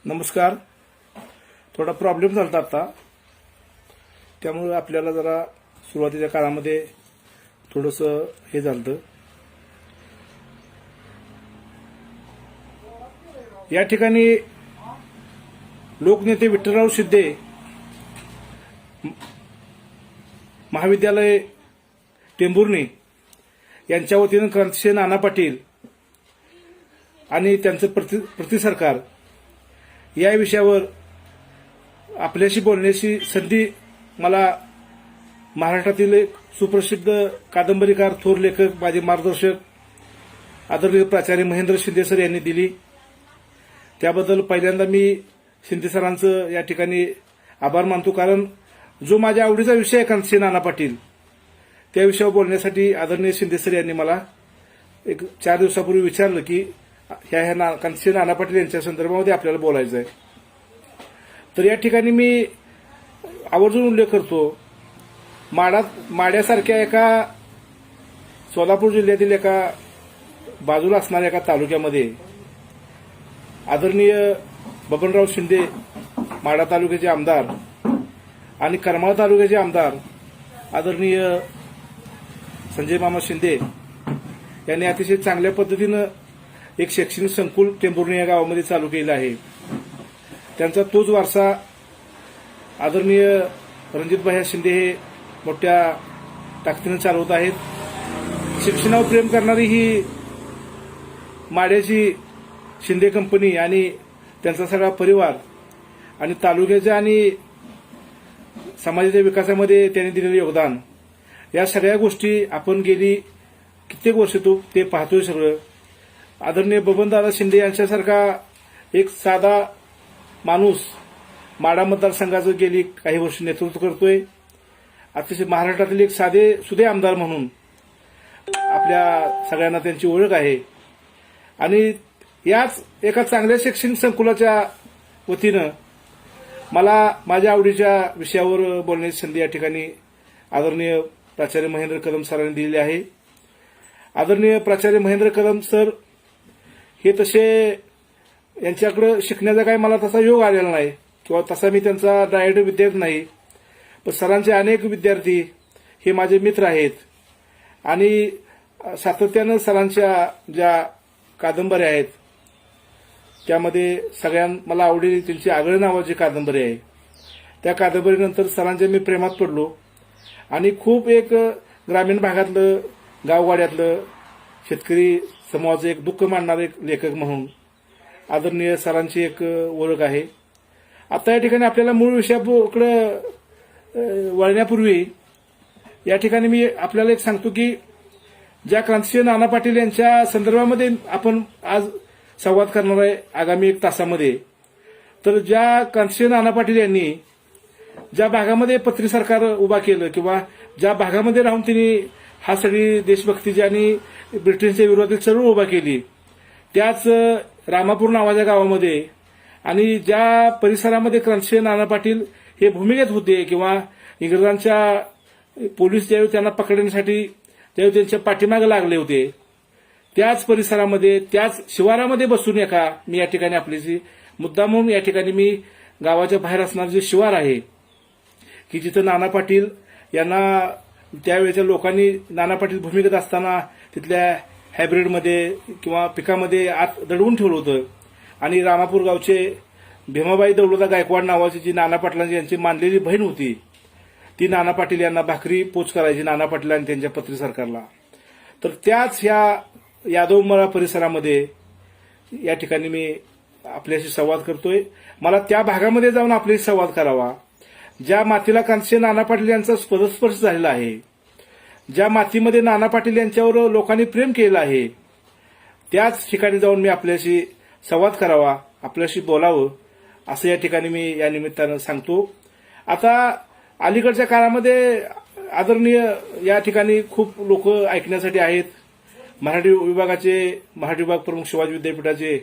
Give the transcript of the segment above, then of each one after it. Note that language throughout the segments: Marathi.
नमस्कार. थोडा प्रॉब्लेम झाला आता, त्यामुळे आपल्याला जरा सुरुवातीच्या काळामध्ये थोडंसं हे झालं. या ठिकाणी लोकनेते विठ्ठलराव शिंदे महाविद्यालय टेंभुर्णी यांच्या वतीनं क्रांतिसिंह नाना पाटील आणि त्यांचं प्रतिसरकार या विषयावर आपल्याशी बोलण्याची संधी मला महाराष्ट्रातील एक सुप्रसिद्ध कादंबरीकार, थोर लेखक, माझे मार्गदर्शक आदरणीय प्राचार्य महेंद्र शिंदे सर यांनी दिली. त्याबद्दल पहिल्यांदा मी शिंदे सरांचं या ठिकाणी आभार मानतो, कारण जो माझ्या आवडीचा विषय आहे क्रांतिसिंह नाना पाटील, त्या विषयावर बोलण्यासाठी आदरणीय शिंदे सर यांनी मला एक 4 दिवसापूर्वी विचारलं की ह्या क्रांतिसिंह नाना पाटील यांच्या संदर्भामध्ये आपल्याला बोलायचं आहे. तर या ठिकाणी मी आवर्जून उल्लेख करतो, माड्यासारख्या एका सोलापूर जिल्ह्यातील एका बाजूला असणाऱ्या एका तालुक्यामध्ये आदरणीय बबनराव शिंदे माढा तालुक्याचे आमदार आणि करमाळा तालुक्याचे आमदार आदरणीय संजय मामा शिंदे यांनी अतिशय चांगल्या पद्धतीनं एक शैक्षणिक संकुल टेंभुर्णी या गावामध्ये चालू केलं आहे. त्यांचा तोच वारसा आदरणीय रणजितभाई शिंदे हे मोठ्या ताकदीनं चालवत आहेत. शिक्षणावर प्रेम करणारी ही माड्याची शिंदे कंपनी आणि त्यांचा सगळा परिवार आणि तालुक्याच्या आणि समाजाच्या विकासामध्ये त्यांनी दिलेलं योगदान, या सगळ्या गोष्टी आपण गेली कित्येक वर्ष ते पाहतोय सगळं. आदरणीय बबनदादा शिंदे यांच्यासारखा एक साधा माणूस माढा मतदारसंघाचं गेली काही वर्ष नेतृत्व करतोय. अतिशय महाराष्ट्रातील एक साधे सुधे आमदार म्हणून आपल्या सगळ्यांना त्यांची ओळख आहे. आणि याच एका चांगल्या शैक्षणिक संकुलाच्या वतीनं मला माझ्या आवडीच्या विषयावर बोलण्याची संधी या ठिकाणी आदरणीय प्राचार्य महेंद्र कदम सरांनी दिलेली आहे. आदरणीय प्राचार्य महेंद्र कदम सर हे तसे यांच्याकडे शिकण्याचा काही मला तसा योग आलेला नाही किंवा तसा मी त्यांचा डायरेक्ट विद्यार्थी नाही, पण सरांचे अनेक विद्यार्थी हे माझे मित्र आहेत आणि सातत्यानं सरांच्या ज्या कादंबऱ्या आहेत त्यामध्ये सगळ्यात मला आवडलेली त्यांची आगळे नावाची कादंबरी आहे. त्या कादंबरीनंतर सरांच्या मी प्रेमात पडलो आणि खूप एक ग्रामीण भागातलं, गावगाड्यातलं शेतकरी समूहाचं एक दुःख मांडणारे एक लेखक म्हणून आदरणीय सरांची एक ओळख आहे. आता या ठिकाणी आपल्याला मूळ विषयाकडे वळण्यापूर्वी या ठिकाणी मी आपल्याला एक सांगतो की ज्या क्रांतिसिंह नाना पाटील यांच्या संदर्भामध्ये आपण आज संवाद करणार आहे आगामी 1 तासामध्ये, तर ज्या क्रांतिसिंह नाना पाटील यांनी ज्या भागामध्ये पत्री सरकार उभा केलं किंवा ज्या भागामध्ये राहून त्यांनी हा सगळी देशभक्तीची आणि ब्रिटिशच्या विरोधात चळवळ उभा केली, त्याच रामापूर नावाच्या गावामध्ये आणि ज्या परिसरामध्ये क्रांतिसिंह नाना पाटील हे भूमिकेत होते किंवा इंग्रजांच्या पोलीस ज्यावेळी त्यांना पकडण्यासाठी त्यावेळी त्यांच्या पाठीमागे लागले होते, त्याच परिसरामध्ये त्याच शिवारामध्ये बसून मी या ठिकाणी आपल्याशी मुद्दा म्हणून या ठिकाणी मी गावाच्या बाहेर असणारं जे शिवार आहे की जिथं नाना पाटील यांना त्यावेळेच्या लोकांनी नाना पाटील भूमिकेत असताना तिथल्या हायब्रिडमध्ये किंवा पिकामध्ये आत दडवून ठेवलं होतं आणि रामापूर गावचे भीमाबाई दौलता गायकवाड नावाची जी नाना पाटलांची यांची मानलेली बहीण होती, ती नाना पाटील यांना भाकरी पोच करायची नाना पाटील आणि त्यांच्या पत्री सरकारला. तर त्याच ह्या यादवमळा परिसरामध्ये या ठिकाणी मी आपल्याशी संवाद करतोय. मला त्या भागामध्ये जाऊन आपल्याशी संवाद करावा, ज्या मातीला क्रांतिसिंह नाना पाटील यांचा पदस्पर्श झालेला आहे, ज्या मातीमध्ये नाना पाटील यांच्यावर लोकांनी प्रेम केलं आहे, त्याच ठिकाणी जाऊन मी आपल्याशी संवाद करावा, आपल्याशी बोलावं असं या ठिकाणी मी या निमित्तानं सांगतो. आता अलीकडच्या काळामध्ये आदरणीय या ठिकाणी खूप लोक ऐकण्यासाठी आहेत. मराठी विभाग प्रमुख शिवाजी विद्यापीठाचे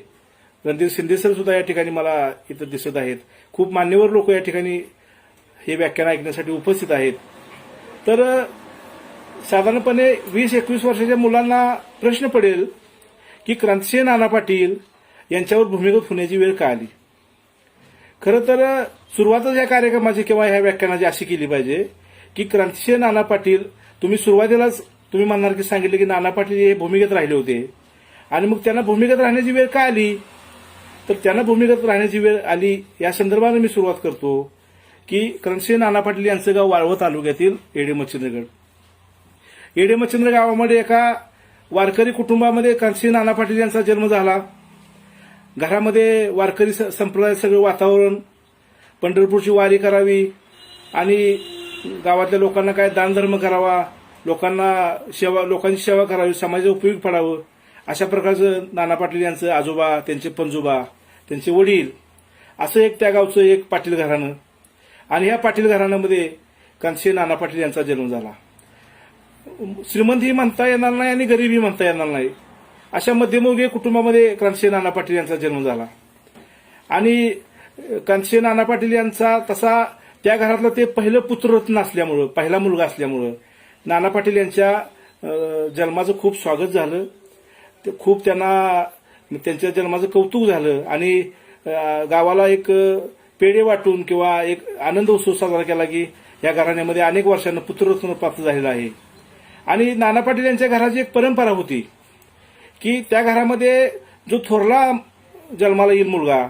रणजित शिंदे सर सुद्धा या ठिकाणी मला इथं दिसत आहेत. खूप मान्यवर लोक या ठिकाणी हे व्याख्यान ऐकण्यासाठी उपस्थित आहेत. तर साधारणपणे 20-21 वर्षाच्या मुलांना प्रश्न पडेल की क्रांतिसिंह नाना पाटील यांच्यावर भूमिगत होण्याची वेळ का आली. खरं तर सुरुवातच या कार्यक्रमाची किंवा ह्या व्याख्यानाची अशी केली पाहिजे की क्रांतिसिंह नाना पाटील, तुम्ही सुरुवातीलाच तुम्ही म्हणणार की सांगितले की नाना पाटील हे भूमिगत राहिले होते आणि मग त्यांना भूमिगत राहण्याची वेळ का आली, तर त्यांना भूमिगत राहण्याची वेळ आली या संदर्भाने मी सुरुवात करतो की क्रांतिसिंह नाना पाटील यांचं गाव वाळवत तालुक्यातील येडे मच्छिंद्रगड. येडे मच्छिंद्र गावामध्ये एका वारकरी कुटुंबामध्ये क्रांतिसिंह नाना पाटील यांचा जन्म झाला. घरामध्ये वारकरी संप्रदाय सगळं वातावरण, पंढरपूरची वारी करावी आणि गावातल्या लोकांना काय दानधर्म करावा, लोकांची सेवा करावी, समाजाचा उपयोग पडावं, अशा प्रकारचं नाना पाटील यांचं आजोबा, त्यांचे पणजोबा, त्यांचे वडील, असं एक त्या गावचं एक पाटील घराणं. आणि ह्या पाटील घराण्यामध्ये क्रांतिसिंह नाना पाटील यांचा जन्म झाला. श्रीमंतही म्हणता येणार नाही आणि गरीबही म्हणता येणार नाही, अशा मध्यमवर्गीय कुटुंबामध्ये क्रांतिसिंह नाना पाटील यांचा जन्म झाला. आणि क्रांतिसिंह नाना पाटील यांचा तसा त्या घरातलं ते पहिलं पुत्ररत्न असल्यामुळं, पहिला मुलगा असल्यामुळं नाना पाटील यांच्या जन्माचं खूप स्वागत झालं. ते खूप त्यांच्या जन्माचं कौतुक झालं आणि गावाला एक पेढे वाटून किंवा एक आनंद उत्सव साजरा केला की या घराण्यामध्ये अनेक वर्षांना पुत्ररत्न प्राप्त झालेलं आहे. आणि नाना पाटील यांच्या घराची एक परंपरा होती की त्या घरामध्ये जो थोरला जन्माला येईल मुलगा,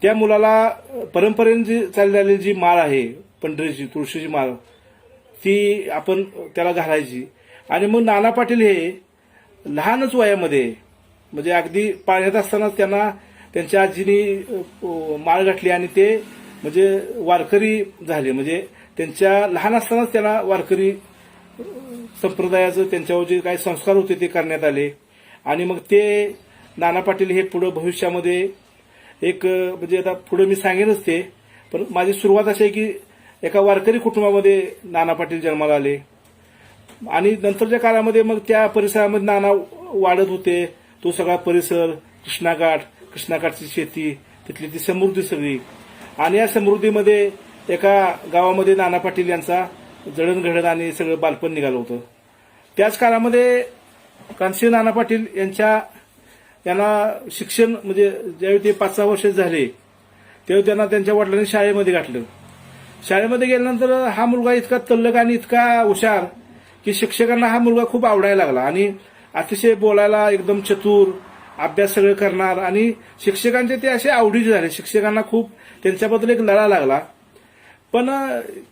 त्या मुलाला परंपरेने जी चालली आलेली जी माळ आहे, पंढरीची तुळशीची माळ, ती आपण त्याला घालायची. आणि मग नाना पाटील हे लहानच वयामध्ये, म्हणजे अगदी पाळण्यात असतानाच त्यांना त्यांच्या आजीनी माळ घातली आणि ते म्हणजे वारकरी झाले. म्हणजे त्यांच्या लहान असतानाच त्यांना वारकरी संप्रदायाचं त्यांच्यावर जे काही संस्कार होते ते करण्यात आले. आणि मग ते नाना पाटील हे पुढे भविष्यामध्ये एक म्हणजे आता पुढे मी सांगेनच ते, पण माझी सुरुवात अशी आहे की एका वारकरी कुटुंबामध्ये नाना पाटील जन्माला आले. आणि नंतरच्या काळामध्ये मग त्या परिसरामध्ये नाना वाढत होते. तो सगळा परिसर, कृष्णाकाठची शेती, तिथली ती समृद्धी सगळी. आणि या समृद्धीमध्ये एका गावामध्ये नाना पाटील यांचा जडणघडण आणि सगळं बालपण निघालं होतं. त्याच काळामध्ये क्रांतिसिंह नाना पाटील यांना शिक्षण, म्हणजे ज्यावेळी ते 5-6 वर्ष झाले तेव्हा त्यांना त्यांच्या वडिलांनी शाळेमध्ये घातलं. शाळेमध्ये गेल्यानंतर हा मुलगा इतका तल्लख आणि इतका हुशार की शिक्षकांना हा मुलगा खूप आवडायला लागला आणि अतिशय बोलायला एकदम चतुर, अभ्यास सगळं करणार आणि शिक्षकांचे ते असे आवडीचे झाले. शिक्षकांना खूप त्यांच्याबद्दल एक लळा लागला. पण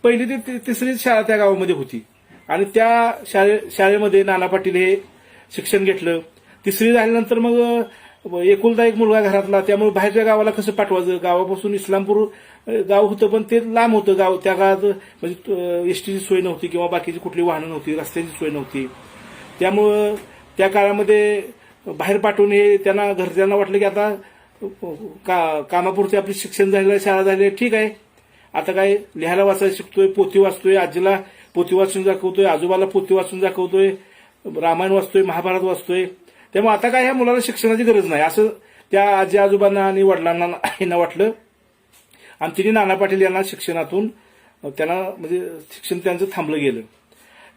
पहिली ते तिसरी शाळा त्या गावामध्ये होती आणि त्या शाळेमध्ये नाना पाटील हे शिक्षण घेतलं. तिसरी झाल्यानंतर मग एकुलता एक मुलगा घरातला, त्यामुळे बाहेरच्या गावाला कसं पाठवायचं, गावापासून इस्लामपूर गाव होतं पण ते लांब होतं गाव. त्या काळात म्हणजे एसटीची सोय नव्हती किंवा बाकीची कुठली वाहनं नव्हती, रस्त्याची सोय नव्हती. त्यामुळं त्या काळामध्ये बाहेर पाठवून हे त्यांना घरच्यांना वाटलं की आता कामापुरते आपले शिक्षण झालेलं, शाळा झाली, ठीक आहे, आता काय लिहायला वाचायला शिकतोय, पोथी वाचतोय, आजीला पोथी वाचून दाखवतोय, आजोबाला पोथी वाचून दाखवतोय, रामायण वाचतोय, महाभारत वाचतोय, त्यामुळे आता काय ह्या मुलाला शिक्षणाची गरज नाही असं त्या आजी आजोबांना आणि वडिलांना वाटलं. आणि तिने नाना पाटील यांना शिक्षणातून त्यांना म्हणजे शिक्षण त्यांचं थांबलं गेलं.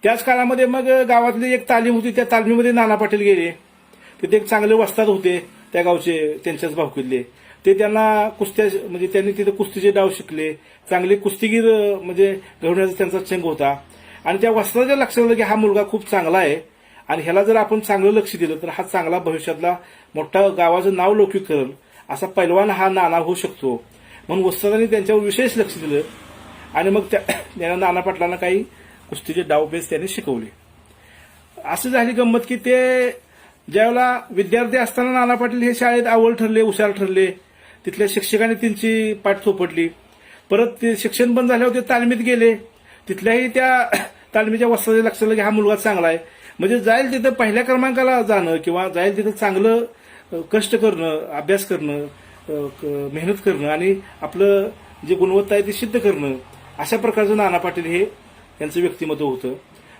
त्याच काळामध्ये मग गावातली एक तालीम होती, त्या तालमीमध्ये नाना पाटील गेले. तिथे एक चांगले वस्ताद होते त्या गावचे, त्यांच्याच भावकीतले. ते त्यांना कुस्त्या, म्हणजे त्यांनी तिथे कुस्तीचे डाव शिकले, चांगले कुस्तीगीर म्हणजे घडवण्याचा त्यांचा चंग होता. आणि त्या वस्तादाच्या लक्षात आलं की हा मुलगा खूप चांगला आहे आणि ह्याला जर आपण चांगलं लक्ष दिलं तर हा चांगला भविष्यातला मोठा गावाचं नाव लौकिक करेल, असा पैलवान हा नाना होऊ शकतो. म्हणून वस्तादांनी त्यांच्यावर विशेष लक्ष दिलं आणि मग त्यांना नाना पाटलांना काही कुस्तीचे डावपेच त्यांनी शिकवले. असं झाली गंमत की ते ज्यावेळेला विद्यार्थी असताना नाना पाटील हे शाळेत आवड ठरले, हुशार ठरले. तिथल्या शिक्षकांनी त्यांची पाठ थोपटली. परत ते शिक्षण बंद झाल्यावर ते तालमीत गेले. तिथल्याही त्या तालमीच्या वस्ताच्या लक्षात आलं की हा मुलगा चांगला आहे. म्हणजे जाईल तिथं पहिल्या क्रमांकाला जाणं किंवा जाईल तिथं चांगलं कष्ट करणं, अभ्यास करणं, मेहनत करणं आणि आपलं जे गुणवत्ता आहे ते सिद्ध करणं, अशा प्रकारचं नाना पाटील हे यांचं व्यक्तिमत्व होतं.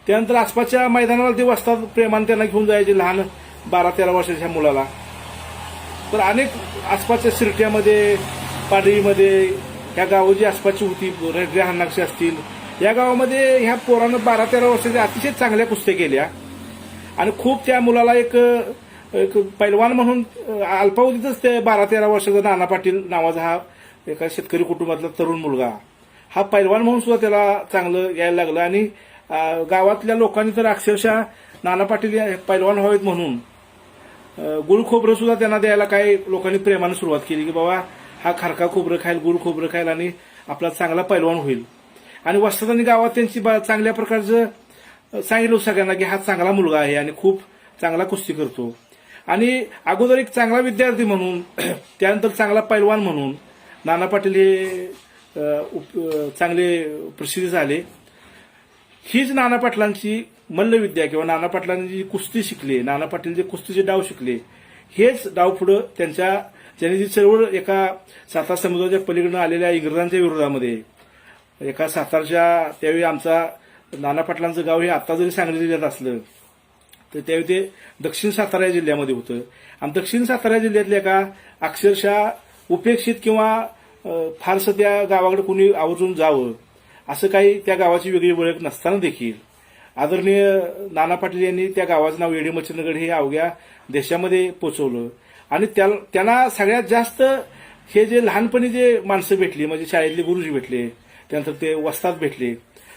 त्यानंतर आसपासच्या मैदानाला ते वस्ताद प्रेमाने त्यांना घेऊन जायचे, लहान 12-13 वर्षाच्या मुलाला. तर अनेक आसपासच्या शिरट्यामध्ये, पाडळीमध्ये, या गावाची आसपासची होती, रेड्या हन्नाक्षी असतील, या गावामध्ये ह्या पोरानं 12-13 वर्षाच्या अतिशय चांगल्या कुस्त्या केल्या आणि खूप त्या मुलाला एक पैलवान म्हणून अल्पावधीतच ते 12-13 वर्षाचा नाना पाटील नावाचा हा एका शेतकरी कुटुंबातला तरुण मुलगा हा पैलवान म्हणून सुद्धा त्याला चांगलं यायला लागलं आणि गावातल्या लोकांनी तर अक्षरशः नाना पाटील पैलवान व्हावेत म्हणून गुळ खोबरं सुद्धा त्यांना द्यायला काही लोकांनी प्रेमाने सुरुवात केली की बाबा हा खारका खोबरं खाईल, गुळ खोबरं खाईल आणि आपला चांगला पैलवान होईल. आणि वस्तादांनी गावात त्यांची चांगल्या प्रकारचं सांगितलं सगळ्यांना की हा चांगला मुलगा आहे आणि खूप चांगला कुस्ती करतो. आणि अगोदर एक चांगला विद्यार्थी म्हणून त्यानंतर चांगला पैलवान म्हणून नाना पाटील हे चांगले प्रसिद्ध झाले. हीच नाना पाटलांची मल्लविद्या किंवा नाना पाटलांनी जी कुस्ती शिकली, नाना पाटील जे कुस्तीचे डाव शिकले, हेच डाव पुढे त्यांनी जी चळवळ एका सातारा समुद्राच्या पलीकडून आलेल्या इंग्रजांच्या विरोधामध्ये एका सातारच्या त्यावेळी आमचा नाना पाटलांचं गाव हे आता जरी सांगली जिल्ह्यात असलं तर त्यावेळी ते दक्षिण सातारा जिल्ह्यामध्ये होतं. आणि दक्षिण सातारा जिल्ह्यातल्या एका अक्षरशः उपेक्षित किंवा फारसं त्या गावाकडे कोणी आवर्जून जावं असं काही त्या गावाची वेगळी ओळख नसताना देखील आदरणीय नाना पाटील यांनी त्या गावाचं नाव येडी मच्छिंद्रगड हे अवघ्या देशामध्ये पोचवलं. आणि त्यांना सगळ्यात जास्त हे जे लहानपणी जे माणसं भेटली म्हणजे शाळेतले गुरुजी भेटले, त्यानंतर ते वस्ताद भेटले,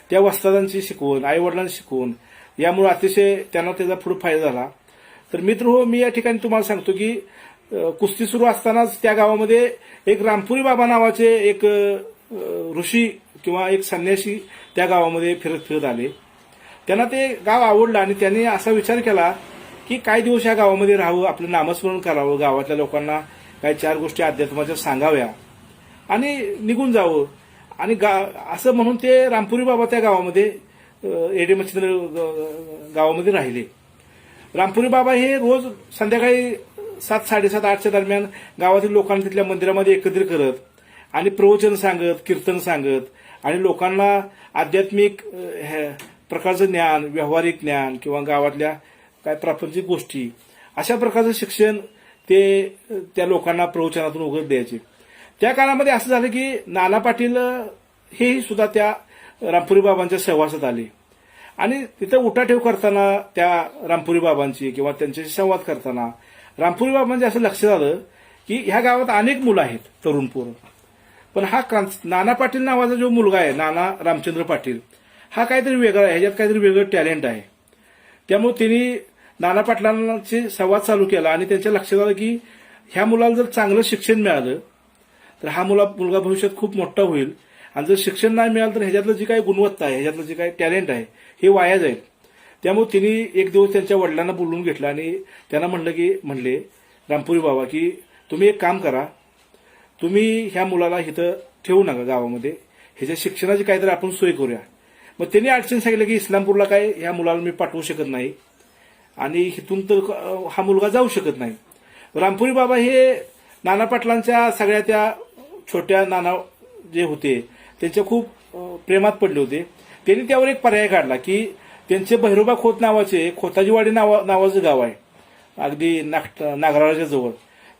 त्या वस्तादांची शिकवण, आई वडिलांची शिकवण यामुळे अतिशय त्यांना त्याचा पुढे फायदा झाला. तर मित्र हो, मी या ठिकाणी तुम्हाला सांगतो की कुस्ती सुरू असतानाच त्या गावामध्ये एक रामपुरी बाबा नावाचे एक ऋषी किंवा एक संन्यासी त्या गावामध्ये फिरत आले. त्यांना ते गाव आवडलं आणि त्यांनी असा विचार केला की काही दिवस या गावामध्ये राहावं, आपलं नामस्मरण करावं, गावातल्या लोकांना काही 4 गोष्टी अध्यात्माच्या सांगाव्या आणि निघून जावं. आणि असं म्हणून ते रामपुरी बाबा त्या गावामध्ये येडे मच्छिंद्र गावामध्ये राहिले. रामपुरी बाबा हे रोज संध्याकाळी 7, 7:30, 8च्या दरम्यान गावातील लोकांना तिथल्या मंदिरामध्ये एकत्रित करत आणि प्रवचन सांगत, कीर्तन सांगत आणि लोकांना आध्यात्मिक प्रकारचं ज्ञान, व्यावहारिक ज्ञान किंवा गावातल्या काय प्रापंचिक गोष्टी अशा प्रकारचं शिक्षण ते त्या लोकांना प्रवचनातून उघड द्यायचे. त्या काळामध्ये असं झालं की नाना पाटील हेही सुद्धा त्या रामपुरी बाबांच्या सहवासात आले आणि तिथं उठाठेव करताना त्या रामपुरी बाबांची किंवा त्यांच्याशी संवाद करताना रामपुरी बाबांचे असं लक्षात आलं की ह्या गावात अनेक मुलं आहेत, तरुण पोरं, पण हा नाना पाटील नावाचा जो मुलगा आहे, नाना रामचंद्र पाटील, हा काहीतरी वेगळा आहे, ह्याच्यात काहीतरी वेगळं टॅलेंट आहे. त्यामुळे त्यांनी नाना पाटलांशी संवाद चालू केला आणि त्यांच्या लक्षात आलं की ह्या मुलाला जर चांगलं शिक्षण मिळालं तर हा मुलगा भविष्यात खूप मोठा होईल आणि जर शिक्षण नाही मिळालं तर ह्याच्यातलं जी काही गुणवत्ता आहे, ह्याच्यातलं जे काही टॅलेंट आहे हे वाया जाईल. त्यामुळे त्यांनी एक दिवस त्यांच्या वडिलांना बोलवून घेतलं आणि त्यांना म्हणले रामपुरी बाबा की तुम्ही एक काम करा, तुम्ही ह्या मुलाला इथं ठेवू नका गावामध्ये, ह्याच्या शिक्षणाची काहीतरी आपण सोय करूया. मग त्यांनी अडचण सांगितलं की इस्लामपूरला काय ह्या मुलाला मी पाठवू शकत नाही आणि इथून तर हा मुलगा जाऊ शकत नाही. रामपुरी बाबा हे नाना पाटलांच्या सगळ्या त्या छोट्या नाना जे होते त्यांच्या खूप प्रेमात पडले होते. त्यांनी त्यावर एक पर्याय काढला की त्यांचे भैरोबा खोत नावाचे खोताजीवाडी नावाचं गाव आहे अगदी नागराळाच्या जवळ,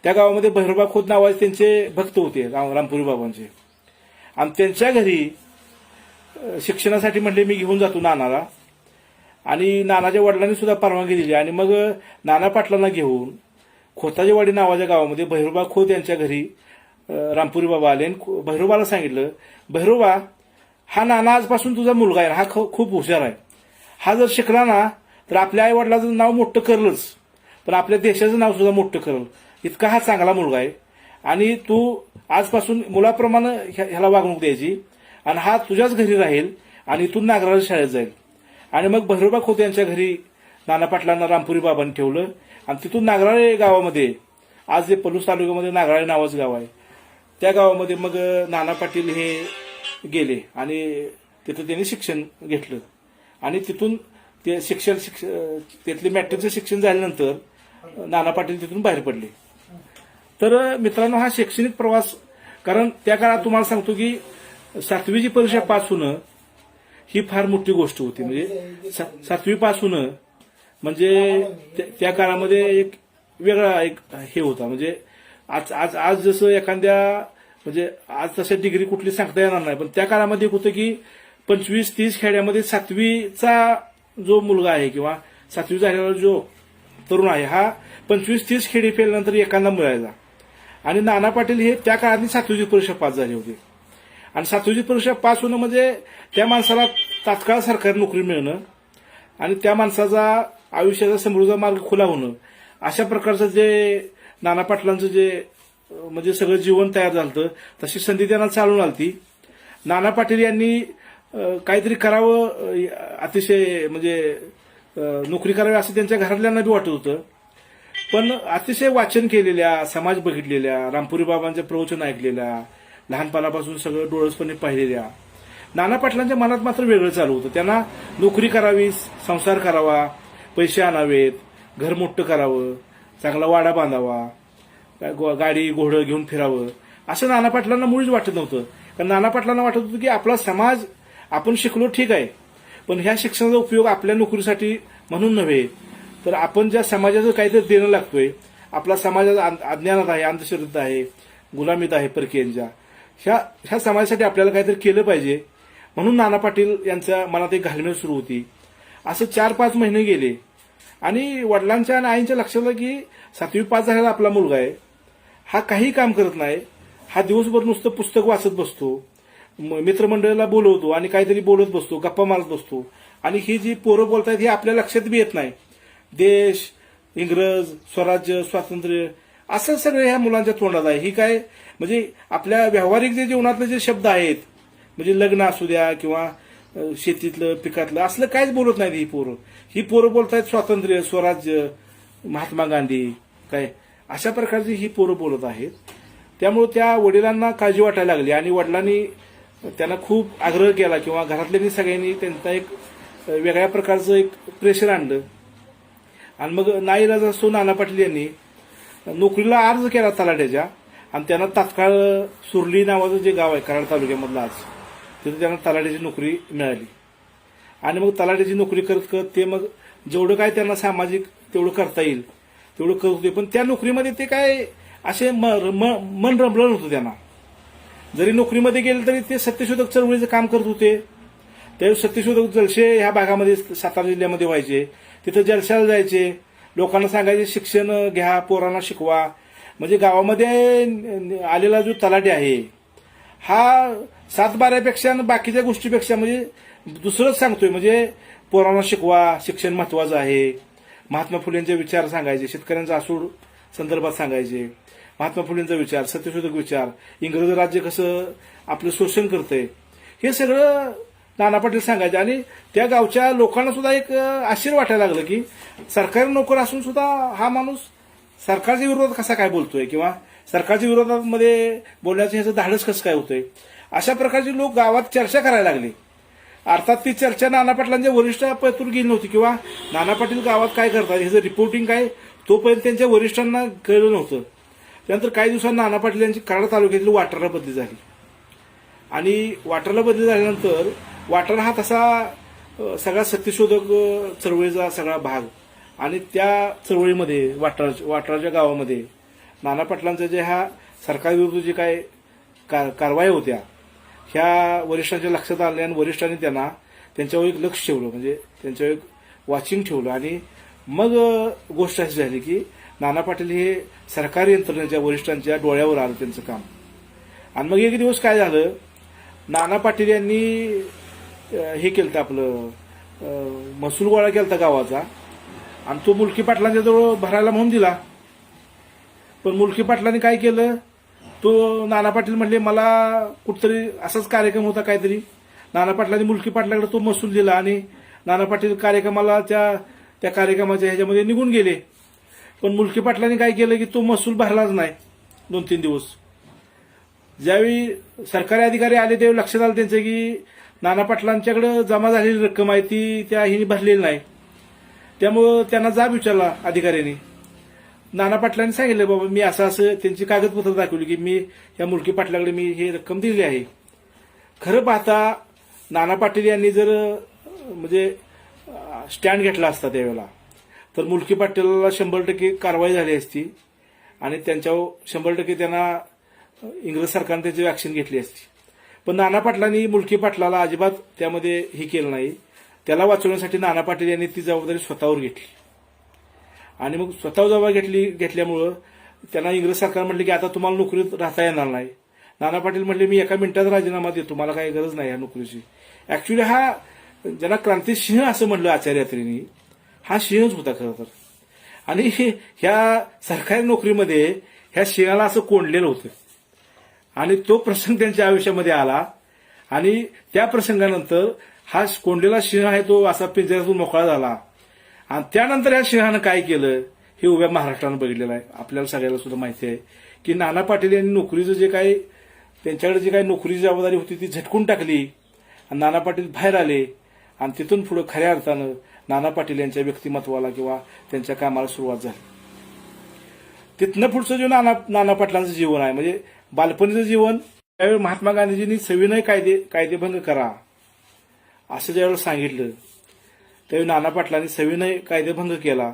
त्या गावामध्ये भैरोबा खोत नावाचे त्यांचे भक्त होते रामपुरी बाबांचे. आणि त्यांच्या घरी शिक्षणासाठी म्हणले मी घेऊन जातो नानाला आणि नानाच्या वडिलांनी सुद्धा परवानगी दिली आणि मग नाना पाटलांना घेऊन खोताजीवाडी नावाच्या गावामध्ये भैरोबा खोत यांच्या घरी रामपुरी बाबा आले आणि भैरोबाला सांगितलं, भैरोबा हा नाना आजपासून तुझा मुलगा आहे, हा खूप हुशार आहे, हा जर शिकला ना तर आपल्या आई वडिलाचं नाव मोठं करलंच पण आपल्या देशाचं नाव सुद्धा मोठं करल, इतका हा चांगला मुलगा आहे आणि तू आजपासून मुलाप्रमाणे ह्याला वागणूक द्यायची आणि हा तुझ्याच घरी राहील आणि इथून नागराळ शाळेत जाईल. आणि मग भैरोबा खोत यांच्या घरी नाना पाटलांना रामपुरी बाबांनी ठेवलं आणि तिथून नागराळे गावामध्ये, आज जे पलूस तालुक्यामध्ये नागराळे नावाचं गाव आहे, त्या गावामध्ये मग नाना पाटील हे गेले आणि तिथं त्यांनी शिक्षण घेतलं आणि तिथून ते तिथले मॅट्रिकचं शिक्षण झाल्यानंतर नाना पाटील तिथून बाहेर पडले. तर मित्रांनो, हा शैक्षणिक प्रवास, कारण त्या काळात तुम्हाला सांगतो की 7वीची परीक्षा पास होणं ही फार मोठी गोष्ट होती. म्हणजे 7वी पास होणं म्हणजे त्या काळामध्ये एक वेगळा एक हे होता. म्हणजे आज जसं एखाद्या म्हणजे आज तशा डिग्री कुठली सांगता येणार नाही, पण त्या काळामध्ये एक होतं की 25-30 खेड्यामध्ये 7वीचा जो मुलगा आहे किंवा 7वी झालेला जो तरुण आहे हा 25-30 खेडी फेलनंतर एखादा मिळायचा आणि नाना पाटील हे त्या काळात 7वी परीक्षा पास झाले होते. आणि 7वी परीक्षा पास होणं म्हणजे त्या माणसाला तात्काळ सरकारी नोकरी मिळणं आणि त्या माणसाचा आयुष्याचा समृद्ध मार्ग खुला होणं, अशा प्रकारचं जे नाना पाटलांचं जे म्हणजे सगळं जीवन तयार झालं, तशी संधी त्यांना चालून आलती. नाना पाटील यांनी काहीतरी करावं, अतिशय म्हणजे नोकरी करावी असं त्यांच्या घरातल्यांना बी वाटत होतं. पण अतिशय वाचन केलेल्या, समाज बघितलेल्या, रामपुरी बाबांचे प्रवचन ऐकलेल्या, लहानपणापासून सगळं डोळसपणे पाहिलेल्या नाना पाटलांच्या मनात मात्र वेगळं चालू होतं. त्यांना नोकरी करावी, संसार करावा, पैसे आणावेत, घर मोठं करावं, चांगला वाडा बांधावा, गाडी घोडं घेऊन फिरावं, असं नाना पाटलांना मुळीच वाटत नव्हतं. कारण नाना पाटलांना वाटत होतं की आपला समाज, आपण शिकलो ठीक आहे, पण ह्या शिक्षणाचा उपयोग आपल्या नोकरीसाठी म्हणून नव्हे, तर आपण ज्या समाजाचं काहीतरी देणं लागतोय, आपला समाज अज्ञानात आहे, अंधश्रद्धा आहे, गुलामीत आहे परकीयांच्या, ह्या समाजासाठी आपल्याला काहीतरी केलं पाहिजे, म्हणून नाना पाटील यांच्या मनात एक घालमेल सुरू होती. असं 4-5 महिने गेले आणि वडिलांच्या आणि आईंच्या लक्षात आलं की 7वी पास झालेला आपला मुलगा आहे, हा काही काम करत नाही, हा दिवसभर नुसतं पुस्तक वाचत बसतो, मित्रमंडळीला बोलवतो आणि काहीतरी बोलत बसतो, गप्पा मारत बसतो, आणि ही जी पोरं बोलतायत हे आपल्या लक्षात बी येत नाही. देश, इंग्रज, स्वराज्य, स्वातंत्र्य असं सगळं ह्या मुलांच्या तोंडात आहे. ही काय म्हणजे आपल्या व्यावहारिक जे जीवनातले जे शब्द आहेत, म्हणजे लग्न असू द्या किंवा शेतीतलं, पिकातलं, असलं काहीच बोलत नाहीत ही पोरं बोलतायत स्वातंत्र्य, स्वराज्य, महात्मा गांधी, काय अशा प्रकारची ही पोरं बोलत आहेत. त्यामुळे त्या वडिलांना काळजी वाटायला लागली आणि वडिलांनी त्यांना खूप आग्रह केला किंवा घरातल्यांनी सगळ्यांनी त्यांचा एक वेगळ्या प्रकारचं एक प्रेशर आणलं. आणि मग नाईलाज असतो नाना पाटील यांनी नोकरीला अर्ज केला तलाठ्याच्या, आणि त्यांना तात्काळ सुरली नावाचं जे गाव आहे कराड तालुक्यामधलं आज, तिथे त्यांना तलाठ्याची नोकरी मिळाली. आणि मग तलाठ्याची नोकरी करत करत ते मग जेवढं काय त्यांना सामाजिक तेवढं करता येईल तेवढं करत होते. पण त्या नोकरीमध्ये ते काय असे मन रमलं नव्हतं त्यांना. जरी नोकरीमध्ये गेले तरी ते सत्यशोधक चळवळीचं काम करत होते. ते सत्यशोधक जलसे ह्या भागामध्ये सातारा जिल्ह्यामध्ये व्हायचे, तिथं जलशाला जायचे, लोकांना सांगायचे शिक्षण घ्या, पोरांना शिकवा. म्हणजे गावामध्ये आलेला जो तलाठी आहे हा 7-12पेक्षा आणि बाकीच्या गोष्टीपेक्षा म्हणजे दुसरंच सांगतोय, म्हणजे पोरांना शिकवा, शिक्षण महत्वाचं आहे, महात्मा फुलेंचे विचार सांगायचे, शेतकऱ्यांचा आसूड संदर्भात सांगायचे, महात्मा फुलेंचा विचार, सत्यशोधक विचार, इंग्रज राज्य कसं आपलं शोषण करतंय, हे सगळं नाना पाटील सांगायचे. आणि त्या गावच्या लोकांना सुद्धा एक आश्चर्य वाटायला लागलं की सरकारी नोकर असून सुद्धा हा माणूस सरकारच्या विरोधात कसा काय बोलतोय किंवा सरकारच्या विरोधामध्ये बोलण्याचं ह्याचं धाडस कसं काय होतंय. अशा प्रकारची लोक गावात चर्चा करायला लागली. अर्थात ती चर्चा नाना पाटलांच्या वरिष्ठापर्यंत गेली नव्हती किंवा नाना पाटील गावात काय करतात ह्याचं रिपोर्टिंग काय तोपर्यंत त्यांच्या वरिष्ठांना कळलं नव्हतं. त्यानंतर काही दिवसांनी नाना पाटील यांची कराड तालुक्यातील वाटरला बदली झाली. आणि वाटरला बदली झाल्यानंतर वाटर हा तसा सगळा सत्यशोधक चळवळीचा सगळा भाग, आणि त्या चळवळीमध्ये वाटराच्या गावामध्ये नाना पाटलांच्या ज्या ह्या सरकारविरुद्ध जे काय कारवाया होत्या ह्या वरिष्ठांच्या लक्षात आल्या आणि वरिष्ठांनी त्यांच्यावर एक लक्ष ठेवलं, म्हणजे त्यांच्यावर एक वॉचिंग ठेवलं. आणि मग गोष्ट अशी झाली की नाना पाटील हे सरकारी यंत्रणेच्या वरिष्ठांच्या डोळ्यावर आलं त्यांचं काम. आणि मग एक दिवस काय झालं, नाना पाटील यांनी हे केलं आपलं महसूल गोळा केला गावाचा, आणि तो मुलकी पाटलांच्या जवळ भरायला म्हणून दिला. पण मुलकी पाटलांनी काय केलं, तो नाना पाटील म्हणले मला कुठतरी असाच कार्यक्रम होता काहीतरी, नाना पाटलांनी मुलकी पाटलाकडे तो महसूल दिला आणि नाना पाटील कार्यक्रमाला त्या कार्यक्रमाच्या ह्याच्यामध्ये निघून गेले. पण मुलकी पाटलांनी काय केलं की तो महसूल भरलाच नाही 2-3 दिवस. ज्यावेळी सरकारी अधिकारी आले त्यावेळी लक्षात आलं त्यांचं की नाना पाटलांच्याकडे जमा झालेली रक्कम आहे ती त्या हिने भरलेली नाही. त्यामुळं त्यांना जाब विचारला अधिकाऱ्यांनी. नाना पाटलांनी सांगितलं बाबा मी असं त्यांची कागदपत्र दाखवली की मी या मुलकी पाटलाकडे मी ही रक्कम दिली आहे. खरं पाहता नाना पाटील यांनी जर म्हणजे स्टँड घेतला असता त्यावेळेला तर मुलकी पाटीलला 100% कारवाई झाली असती आणि त्यांच्यावर 100% त्यांना इंग्रज सरकारने त्याची ऍक्शन घेतली असती. पण नाना पाटलांनी मुलकी पाटलाला अजिबात त्यामध्ये हे केलं नाही. त्याला वाचवण्यासाठी नाना पाटील यांनी ती जबाबदारी स्वतःवर घेतली. आणि मग स्वतः जबाबदारी घेतल्यामुळं त्यांना इंग्रज सरकार म्हटले की आता तुम्हाला नोकरीत राहता येणार नाही. नाना पाटील म्हटले मी एका मिनिटात राजीनामा देतो, मला काही गरज नाही या नोकरीची. ऍक्च्युली हा ज्यांना क्रांतिसिंह असं म्हणलं आचार्य यात्रेंनी, हा सिंहच होता खरं तर. आणि ह्या सरकारी नोकरीमध्ये ह्या सिंहाला असं कोंडलेलं होतं आणि तो प्रसंग त्यांच्या आयुष्यामध्ये आला आणि त्या प्रसंगानंतर हा कोंडलेला सिंह आहे तो असा पिंजऱ्यातून मोकळा झाला. आणि त्यानंतर या सिंहानं काय केलं हे उभ्या महाराष्ट्रानं बघितलेलं आहे. आपल्याला सगळ्याला सुद्धा माहिती आहे की नाना पाटील यांनी नोकरीचं जे काही त्यांच्याकडे जी काही नोकरीची जबाबदारी होती ती झटकून टाकली आणि नाना पाटील बाहेर आले आणि तिथून पुढे खऱ्या अर्थानं नाना पाटील यांच्या व्यक्तिमत्वाला किंवा त्यांच्या कामाला सुरुवात झाली. तिथनं पुढचं जे नाना पाटलांचं जीवन आहे म्हणजे बालपणीचं जीवन, त्यावेळी महात्मा गांधीजींनी सविनय कायदेभंग करा असं ज्यावेळेस सांगितलं त्यावेळी नाना पाटलांनी सविनय कायदेभंग केला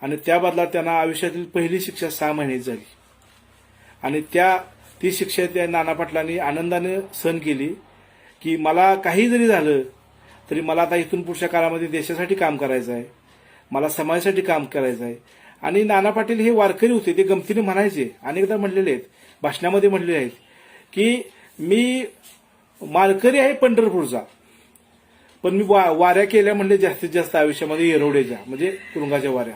आणि त्या बदल्यात त्यांना आयुष्यातील पहिली शिक्षा 6 महिन्याची झाली. आणि ती शिक्षा त्या नाना पाटलांनी आनंदाने सहन केली की मला काही जरी झालं तरी मला आता इथून पुढच्या काळामध्ये देशासाठी काम करायचं आहे, मला समाजासाठी काम करायचं आहे. आणि नाना पाटील हे वारकरी होते, ते गमतीने म्हणायचे, अनेकदा म्हणलेले आहेत, भाषणामध्ये म्हणलेले आहेत की मी मालकरी आहे पंढरपूरचा, पण मी वाऱ्या केल्या म्हणले जास्तीत जास्त आयुष्यामध्ये येरवड्याच्या म्हणजे तुरुंगाच्या वाऱ्या.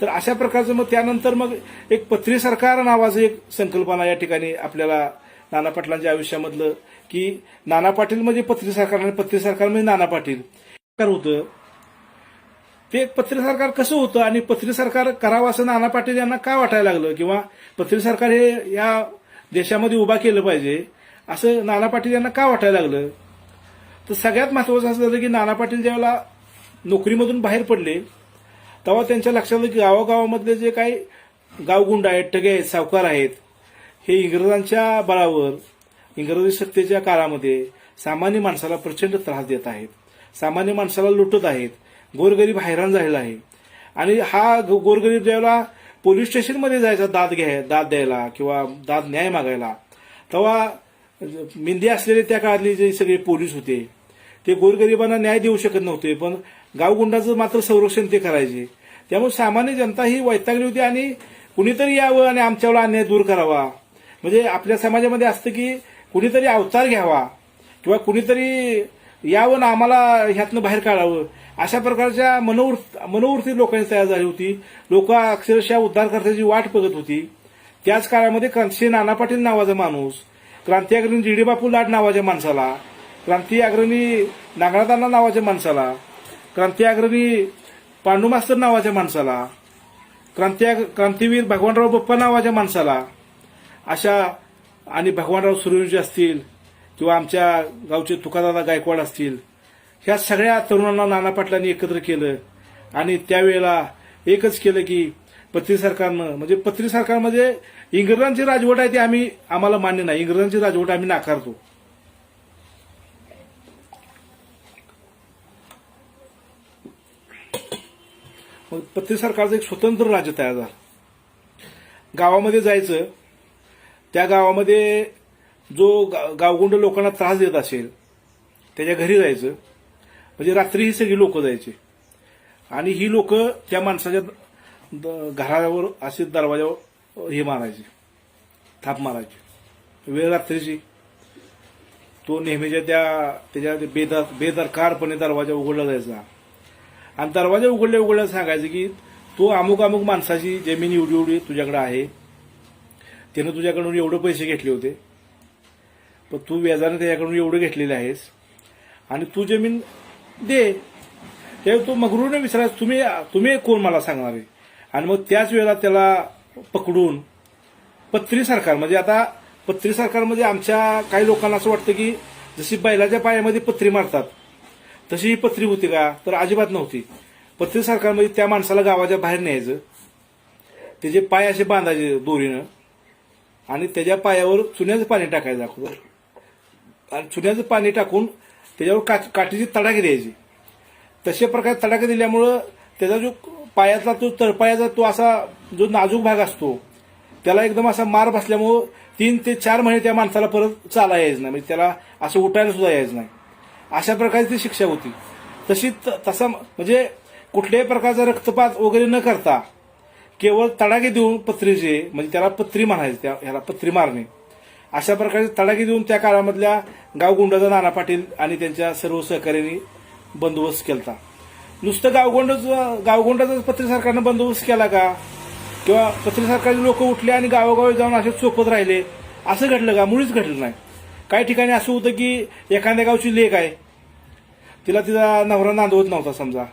तर अशा प्रकारचं मग त्यानंतर मग एक पत्री सरकार नावाचं एक संकल्पना या ठिकाणी आपल्याला नाना पाटलांच्या आयुष्यामधलं की नाना पाटील म्हणजे पत्री सरकार आणि पत्री सरकार म्हणजे नाना पाटील होतं. ते पत्री सरकार कसं होतं आणि पत्री सरकार करावं असं नाना पाटील यांना का वाटायला लागलं किंवा पत्री सरकार हे या देशामध्ये उभा केलं पाहिजे असं नाना पाटील यांना का वाटायला लागलं. तर सगळ्यात महत्वाचं असं झालं की नाना पाटील ज्यावेळेला नोकरीमधून बाहेर पडले तेव्हा त्यांच्या लक्षात आलं की गावागावामधले जे काही गावगुंड आहेत, टगे आहेत, सावकार आहेत, हे इंग्रजांच्या बळावर इंग्रजी सत्तेच्या काळामध्ये सामान्य माणसाला प्रचंड त्रास देत आहेत, सामान्य माणसाला लुटत आहेत, गोरगरीब हैराण झालेला आहे. आणि हा गोरगरीब ज्यावेळेला पोलीस स्टेशनमध्ये जायचा दाद द्यायला किंवा दाद न्याय मागायला, तेव्हा मिंदी असलेले त्या काळातले जे सगळे पोलीस होते ते गोरगरिबांना न्याय देऊ शकत नव्हते, पण गावगुंडाचं मात्र संरक्षण ते करायचे. त्यामुळे सामान्य जनता ही वैतागली होती आणि कुणीतरी यावं आणि आमच्यावर अन्याय दूर करावा. म्हणजे आपल्या समाजामध्ये असतं की कुणीतरी अवतार घ्यावा किंवा कुणीतरी यावं ना आम्हाला ह्यातनं बाहेर काढावं, अशा प्रकारच्या मनोवृत्ती लोकांची तयार झाली होती. लोक अक्षरशः उद्धारकर्त्याची वाट बघत होती. त्याच काळामध्ये क्रांतिसिंह नाना पाटील नावाचा माणूस, क्रांती अग्रणी जी डी बापू लाड नावाच्या माणसाला, क्रांती अग्रणी नागनाथांना नावाच्या माणसाला, क्रांती अग्रणी पांडू मास्तर नावाच्या माणसाला, क्रांतीवीर भगवानराव बप्पा नावाच्या माणसाला, अशा आणि भगवानराव सूर्यवंशी असतील किंवा आमच्या गावचे तुकादादा गायकवाड असतील, ह्या सगळ्या तरुणांना नाना पाटलांनी एकत्र केलं आणि त्यावेळेला एकच केलं की पत्री सरकारनं म्हणजे पत्री सरकार म्हणजे इंग्रजांची राजवट आहे ती आम्हाला मान्य नाही, इंग्रजांची राजवट आम्ही नाकारतो. मग पत्री सरकारचं एक स्वतंत्र राज्य तयार झालं. गावामध्ये जायचं, त्या गावामध्ये जो गावगुंड लोकांना त्रास देत असेल त्याच्या घरी जायचं, म्हणजे रात्री ही सगळी लोक जायची आणि ही लोक त्या माणसाच्या घरावर असे दरवाजावर हे मारायचे, थाप मारायचे वेळ रात्रीची. तो नेहमीच्या त्याच्या बेदरकारपणे दरवाजा उघडला जायचा आणि दरवाजा उघडल्या सांगायचं की तो अमुक अमुक माणसाची जमीन एवढी एवढी तुझ्याकडे आहे, त्यानं तुझ्याकडून एवढे पैसे घेतले होते, पण तू व्याजाने त्याच्याकडून एवढे घेतलेले आहेस आणि तू जमीन दे. त्यावेळी तो मगरूने विचारायचा तुम्ही कोण मला सांगणार आहे. आणि मग त्याच वेळेला त्याला पकडून पत्री सरकार म्हणजे आता पत्री सरकार म्हणजे आमच्या काही लोकांना असं वाटतं की जशी बैलाच्या पायामध्ये पत्री मारतात तशी ही पत्री होती का, तर अजिबात नव्हती. पत्री सरकारमध्ये त्या माणसाला गावाच्या बाहेर न्यायचं, त्याचे पाय असे बांधायचे दोरीनं आणि त्याच्या पायावर चुन्याचं पाणी टाकायचं अगोदर आणि चुन्याचं पाणी टाकून त्याच्यावर काठीची तडाखे द्यायची. तशा प्रकारे तडाखे दिल्यामुळं त्याचा जो पायाचा तो तळपायाचा तो असा जो नाजूक भाग असतो त्याला एकदम असा मार बसल्यामुळं 3 ते 4 महिने त्या माणसाला परत चाला यायचं नाही, म्हणजे त्याला असं उठायला सुद्धा यायचं नाही. अशा प्रकारची शिक्षा होती. तसा म्हणजे कुठल्याही प्रकारचा रक्तपात वगैरे न करता केवळ तडाखे देऊन पत्रीचे, म्हणजे त्याला पत्री म्हणायचे, ह्याला पत्री मारणे, अशा प्रकारचे तडाखे देऊन त्या काळामधल्या गावगुंडाचा नाना पाटील आणि त्यांच्या सर्व सहकार्यांनी बंदोबस्त केला. नुसतं गावगुंडाचा पत्री सरकारनं बंदोबस्त केला का, किंवा पत्री सरकारचे लोक उठले आणि गावोगावी जाऊन असे चोपत राहिले असं घडलं का? मुळीच घडलं नाही. काही ठिकाणी असं होतं की एखाद्या गावची लेक आहे, तिला तिचा नवरा नांदवत नव्हता, समजा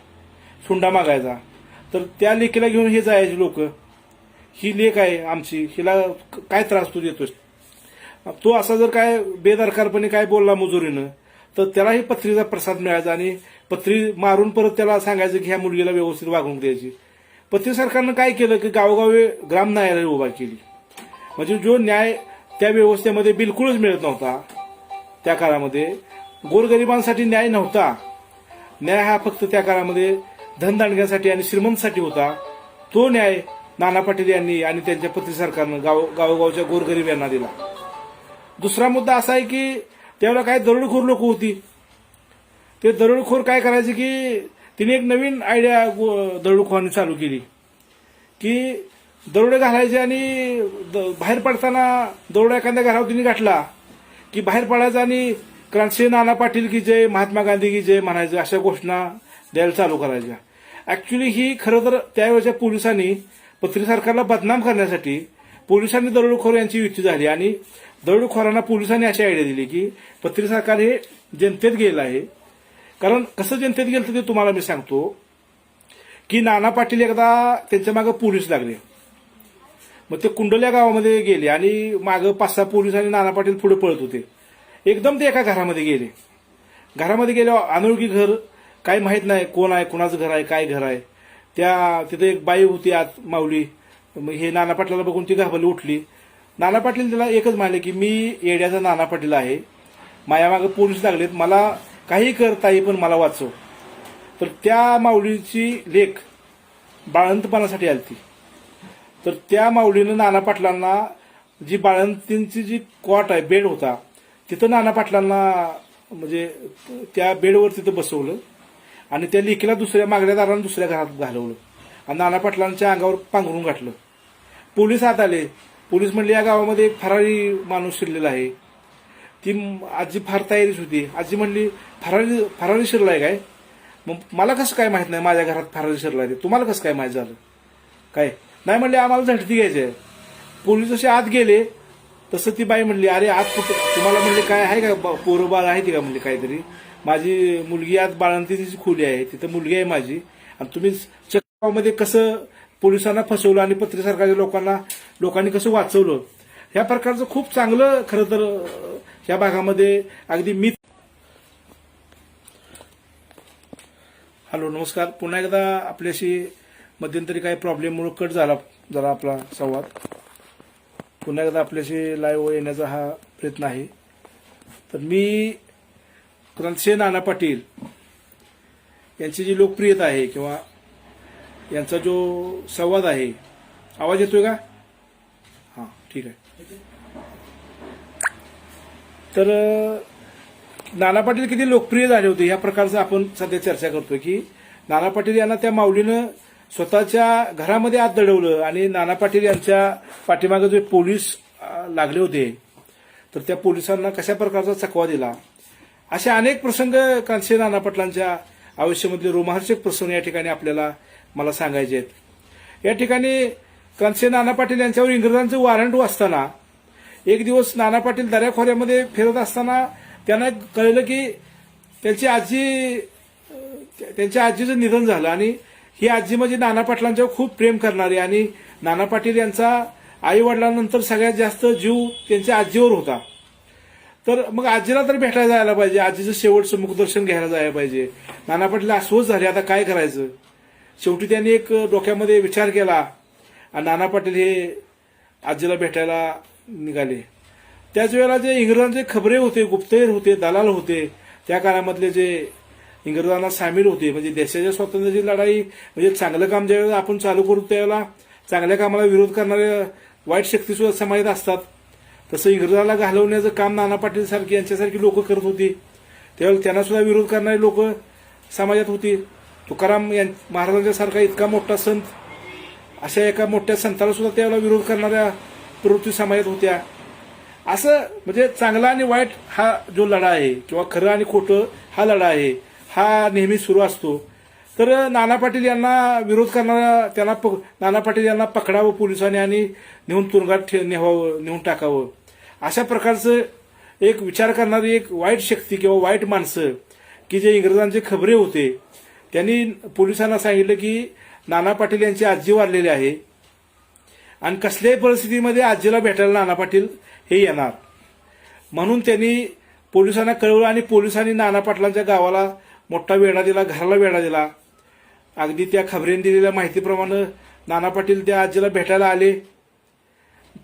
सुंडा मागायचा, तर त्या लेकीला घेऊन हे जायचे लोक, ही लेक आहे आमची, हिला काय त्रास तू देतोस. तो असा जर काय बेदरकारपणे काय बोलला मुजुरीनं, तर त्यालाही पत्रीचा प्रसाद मिळायचा आणि पत्री मारून परत त्याला सांगायचं की ह्या मुलगीला व्यवस्थित वागणूक द्यायची. पत्री सरकारनं काय केलं की गावोगावी ग्राम न्यायालय उभा केली. म्हणजे जो न्याय त्या व्यवस्थेमध्ये बिलकुलच मिळत नव्हता, त्या काळामध्ये गोरगरिबांसाठी न्याय नव्हता. न्याय हा फक्त त्या काळामध्ये धनदांडग्यांसाठी आणि श्रीमंतसाठी होता. तो न्याय नाना पाटील यांनी आणि त्यांच्या पत्री सरकारनं गावोगावच्या गोरगरीब यांना दिला. दुसरा मुद्दा असा आहे की त्यावेळेला काय दरोडेखोर लोक होती. ते दरोडेखोर काय करायचे की तिने एक नवीन आयडिया दरोडेखोरांनी चालू केली की दरोडे घालायचे आणि बाहेर पडताना दरोडा एखाद्या घरावर तिने गाठला की बाहेर पडायचा आणि क्रांतिसिंह नाना पाटील की जय, महात्मा गांधी की जय म्हणायचं, अशा घोषणा द्यायला चालू करायच्या. ऍक्च्युली ही खरं तर त्यावेळेच्या पोलिसांनी पत्री सरकारला बदनाम करण्यासाठी पोलिसांनी दरोडेखोर यांची युक्ती झाली आणि दरोडेखोरांना पोलिसांनी अशी आयडिया दिली की पत्री सरकार हे जनतेत गेलं आहे. कारण कसं जनतेत गेलं ते तुम्हाला मी सांगतो की नाना पाटील एकदा त्यांच्या मागे पोलीस लागले. मग ते कुंडल्या गावामध्ये गेले आणि मागं 5-6 पोलीस आणि नाना पाटील पुढे पळत होते. एकदम ते एका घरामध्ये गेले. घरामध्ये गेल्यावर अनोळखी घर, काही माहित नाही कोण आहे, कोणाचं घर आहे, काय घर आहे. तिथे एक बाई होती आत, माऊली. हे नाना पाटलाला बघून ती घाबरली, उठली. नाना पाटील तिला एकच म्हणाले की मी येड्याचा नाना पाटील आहे, मायामागं पोलीस लागलेत, मला काही करताही पण मला वाचव. तर त्या माऊलीची लेक बाळंतपणासाठी आलती. तर त्या माऊलीनं नाना पाटलांना जी बाळंतींची जी कॉट आहे, बेड होता, तिथं नाना पाटलांना म्हणजे त्या बेडवर तिथं बसवलं आणि त्या लेकीला मागल्या दारानं दुसऱ्या घरात घालवलं आणि नाना पाटलांच्या अंगावर पांघरून घातलं. पोलीस आत आले. पोलीस म्हणले या गावामध्ये एक फरारी माणूस शिरलेला आहे. ती आजी फार तयारीच होती. आजी म्हणली फरारी शिरलाय काय? मग मला कसं काय माहित नाही माझ्या घरात फरारी शिरलाय, तुम्हाला कसं काय माहित झालं काय? नाही म्हणले आम्हाला झटती घ्यायची आहे. पोलीस जसे आत गेले तसं ती बाई म्हणली अरे आत कुठं, तुम्हाला म्हणले काय आहे का, पोरं बाळ आहे ती का, म्हणले काहीतरी, माझी मुलगी आत बाळंतीची खोली आहे, तिथं मुलगी आहे माझी, आणि तुम्ही चक्रामध्ये कसं पोलिसांना फसवलं आणि पत्री सरकारच्या लोकांनी कसं वाचवलं, ह्या प्रकारचं खूप चांगलं खरं तर ह्या भागामध्ये अगदी मी. हॅलो, नमस्कार. पुन्हा एकदा आपल्याशी मध्यंतरी काही प्रॉब्लेममुळे कट झाला जरा आपला संवाद. पुन्हा एकदा आपल्याशी लाईव्ह येण्याचा हा प्रयत्न आहे. तर मी क्रांतिसिंह नाना पाटील यांची जी लोकप्रियता आहे किंवा यांचा जो संवाद आहे, आवाज येतोय का? हां, ठीक आहे. तर नाना पाटील किती लोकप्रिय झाले होते या प्रकारचं आपण सध्या चर्चा करतोय की नाना पाटील यांना त्या माऊलीनं स्वतःच्या घरामध्ये आत दडवलं आणि नाना पाटील यांच्या पाठीमागे जे पोलीस लागले होते तर त्या पोलिसांना कशा प्रकारचा चकवा दिला, असे अनेक प्रसंग क्रांतिसिंह नाना पाटलांच्या आयुष्यामधले रोमहर्षक प्रसंग या ठिकाणी आपल्याला मला सांगायचे आहेत. या ठिकाणी क्रांतिसिंह नाना पाटील यांच्यावर इंग्रजांचं वॉरंट असताना एक दिवस नाना पाटील दऱ्याखोऱ्यामध्ये फिरत असताना त्यांना कळलं की त्यांच्या आजीचं निधन झालं आणि ही आजी म्हणजे नाना पाटलांच्यावर खूप प्रेम करणारी आणि नाना पाटील यांचा आई वडिलांनंतर सगळ्यात जास्त जीव त्यांच्या आजीवर होता. तर मग आजीला तर भेटायला जायला पाहिजे, आजीचं शेवटचं मुखदर्शन घ्यायला जायला पाहिजे. नाना पाटील अस्वस्थ झाले, आता काय करायचं. शेवटी त्यांनी एक डोक्यामध्ये विचार केला आणि नाना पाटील हे आजीला भेटायला निघाले. त्याच वेळेला जे इंग्रजांचे खबरे होते, गुप्तहेर होते, दलाल होते, त्या काळामधले जे इंग्रजांना सामील होते, म्हणजे देशाच्या स्वातंत्र्याची लढाई, म्हणजे चांगलं काम ज्यावेळेला आपण चालू करू त्यावेळेला चांगल्या कामाला विरोध करणाऱ्या वाईट शक्ती सुद्धा समाजात असतात. तसं इंग्रजाला घालवण्याचं काम नाना पाटील सारखी यांच्यासारखी लोक करत होती. त्यावेळेला त्यांना सुद्धा विरोध करणारी लोक समाजात होती. तुकाराम महाराजांच्या सारखा इतका मोठा संत अशा एका मोठ्या संताला सुद्धा त्याला विरोध करणाऱ्या प्रवृत्ती समाजात होत्या. असं म्हणजे चांगला आणि वाईट हा जो लढा आहे किंवा खरं आणि खोटं हा लढा आहे हा नेहमी सुरू असतो. तर नाना पाटील यांना विरोध करणारा त्यांना नाना पाटील यांना पकडावं पोलिसांनी आणि नेऊन तुरुंगात नेऊन टाकावं. अशा प्रकारचं एक विचार करणारी एक वाईट शक्ती किंवा वाईट माणसं की जे इंग्रजांचे खबरे होते त्यांनी पोलिसांना सांगितलं की नाना पाटील यांची आजी वारलेली आहे आणि कसल्याही परिस्थितीमध्ये आजीला भेटायला नाना पाटील हे येणार, म्हणून त्यांनी पोलिसांना कळवलं आणि पोलिसांनी नाना पाटलांच्या गावाला मोठा वेढा दिला, घराला वेढा दिला. अगदी त्या खबरेने दिलेल्या माहितीप्रमाणे नाना पाटील त्या आजीला भेटायला आले.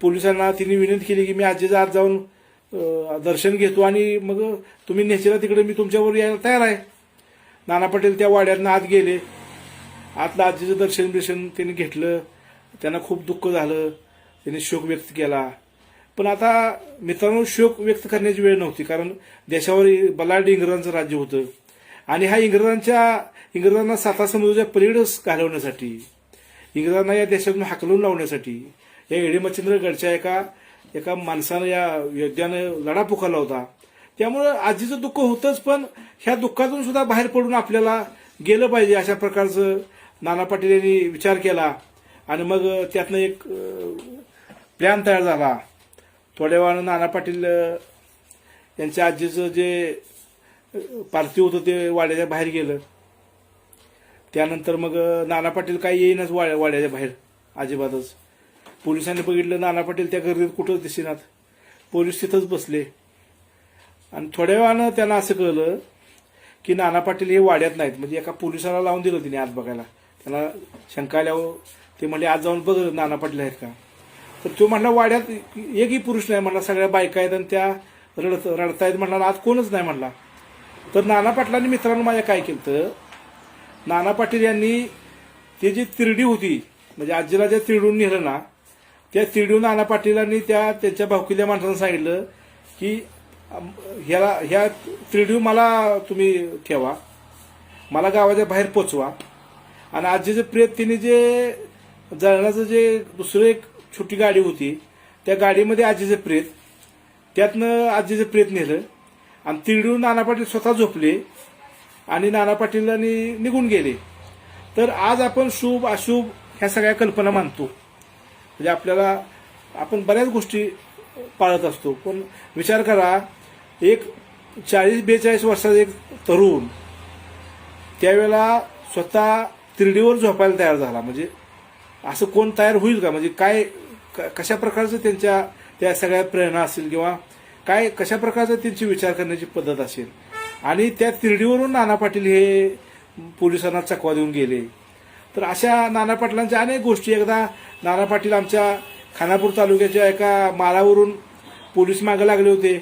पोलिसांना तिने विनंती केली की मी आजीचा आत जाऊन दर्शन घेतो आणि मग तुम्ही नेचेला तिकडे मी तुमच्यावर यायला तयार आहे. नाना पाटील त्या वाड्यातनं आत गेले. आतलं आजीचं दर्शन त्यांनी घेतलं. त्यांना खूप दुःख झालं. त्यांनी शोक व्यक्त केला. पण आता मित्रांनो, शोक व्यक्त करण्याची वेळ नव्हती, कारण देशावर बलाढ्य इंग्रजांचं राज्य होतं आणि ह्या इंग्रजांना साता समुद्राच्या पलीकडे घालवण्यासाठी, इंग्रजांना या देशातून हाकलून लावण्यासाठी या एडीमचंद्र गडच्या एका माणसानं, या योद्ध्यानं लढा पुकारला होता. त्यामुळं आजीचं दुःख होतंच, पण ह्या दुःखातून सुद्धा बाहेर पडून आपल्याला गेलं पाहिजे अशा प्रकारचं नाना पाटील यांनी विचार केला आणि मग त्यातनं एक प्लॅन तयार झाला. थोड्या वेळानं नाना पाटील यांच्या आजीचं जे पार्थिव होतं ते वाड्याच्या बाहेर गेलं. त्यानंतर मग नाना पाटील काही येईनच वाड्याच्या बाहेर अजिबातच. पोलिसांनी बघितलं नाना पाटील त्या गर्दीत कुठंच दिसेनात. पोलीस तिथंच बसले आणि थोड्या वेळानं त्यांना असं कळलं की नाना पाटील हे वाड्यात नाहीत. म्हणजे एका पोलिसाला लावून दिलं तिने आत बघायला. त्यांना शंका आल्यावर ते म्हणले आज जाऊन बघ नाना पाटील आहेत का. तर तो म्हणला वाड्यात एकही पुरुष नाही म्हणला, सगळ्या बायका आहेत आणि त्या रडतायत म्हणला, आज कोणच नाही म्हणला. तर नाना पाटलांनी मित्रांनो माझ्या काय केलं, नाना पाटील यांनी ती जी तिरडी होती, म्हणजे आजीला ज्या तिरडून नेलं ना, त्या तिरडून नाना पाटीलांनी त्यांच्या भावकील्या माणसांना सांगितलं की ह्या तिरडी मला तुम्ही ठेवा, मला गावाच्या बाहेर पोचवा आणि आजीचं प्रेत तिने जे जळणाचं जे दुसरं एक छोटी गाडी होती त्या गाडीमध्ये आजीचं प्रेत, त्यातनं आजीचं प्रेत नेलं आणि तिरडून नाना पाटील स्वतः झोपले आणि नाना पाटीलांनी निघून गेले. तर आज आपण शुभ अशुभ ह्या सगळ्या कल्पना मानतो. म्हणजे आपण बऱ्याच गोष्टी पाळत असतो, पण विचार करा, एक 40-42 वर्षाचा एक तरुण त्यावेळेला स्वतः तिरडीवर झोपायला तयार झाला. म्हणजे असं कोण तयार होईल का? म्हणजे काय कशा प्रकारचं त्यांच्या त्या सगळ्या प्रेरणा असेल किंवा काय कशा प्रकारचा त्यांची विचार करण्याची पद्धत असेल. आणि त्या तिरडीवरून नाना पाटील हे पोलिसांना चकवा देऊन गेले. तर अशा नाना पाटलांच्या अनेक गोष्टी. एकदा नाना पाटील आमच्या खानापूर तालुक्याच्या एका माळावरून पोलीस मागे लागले होते.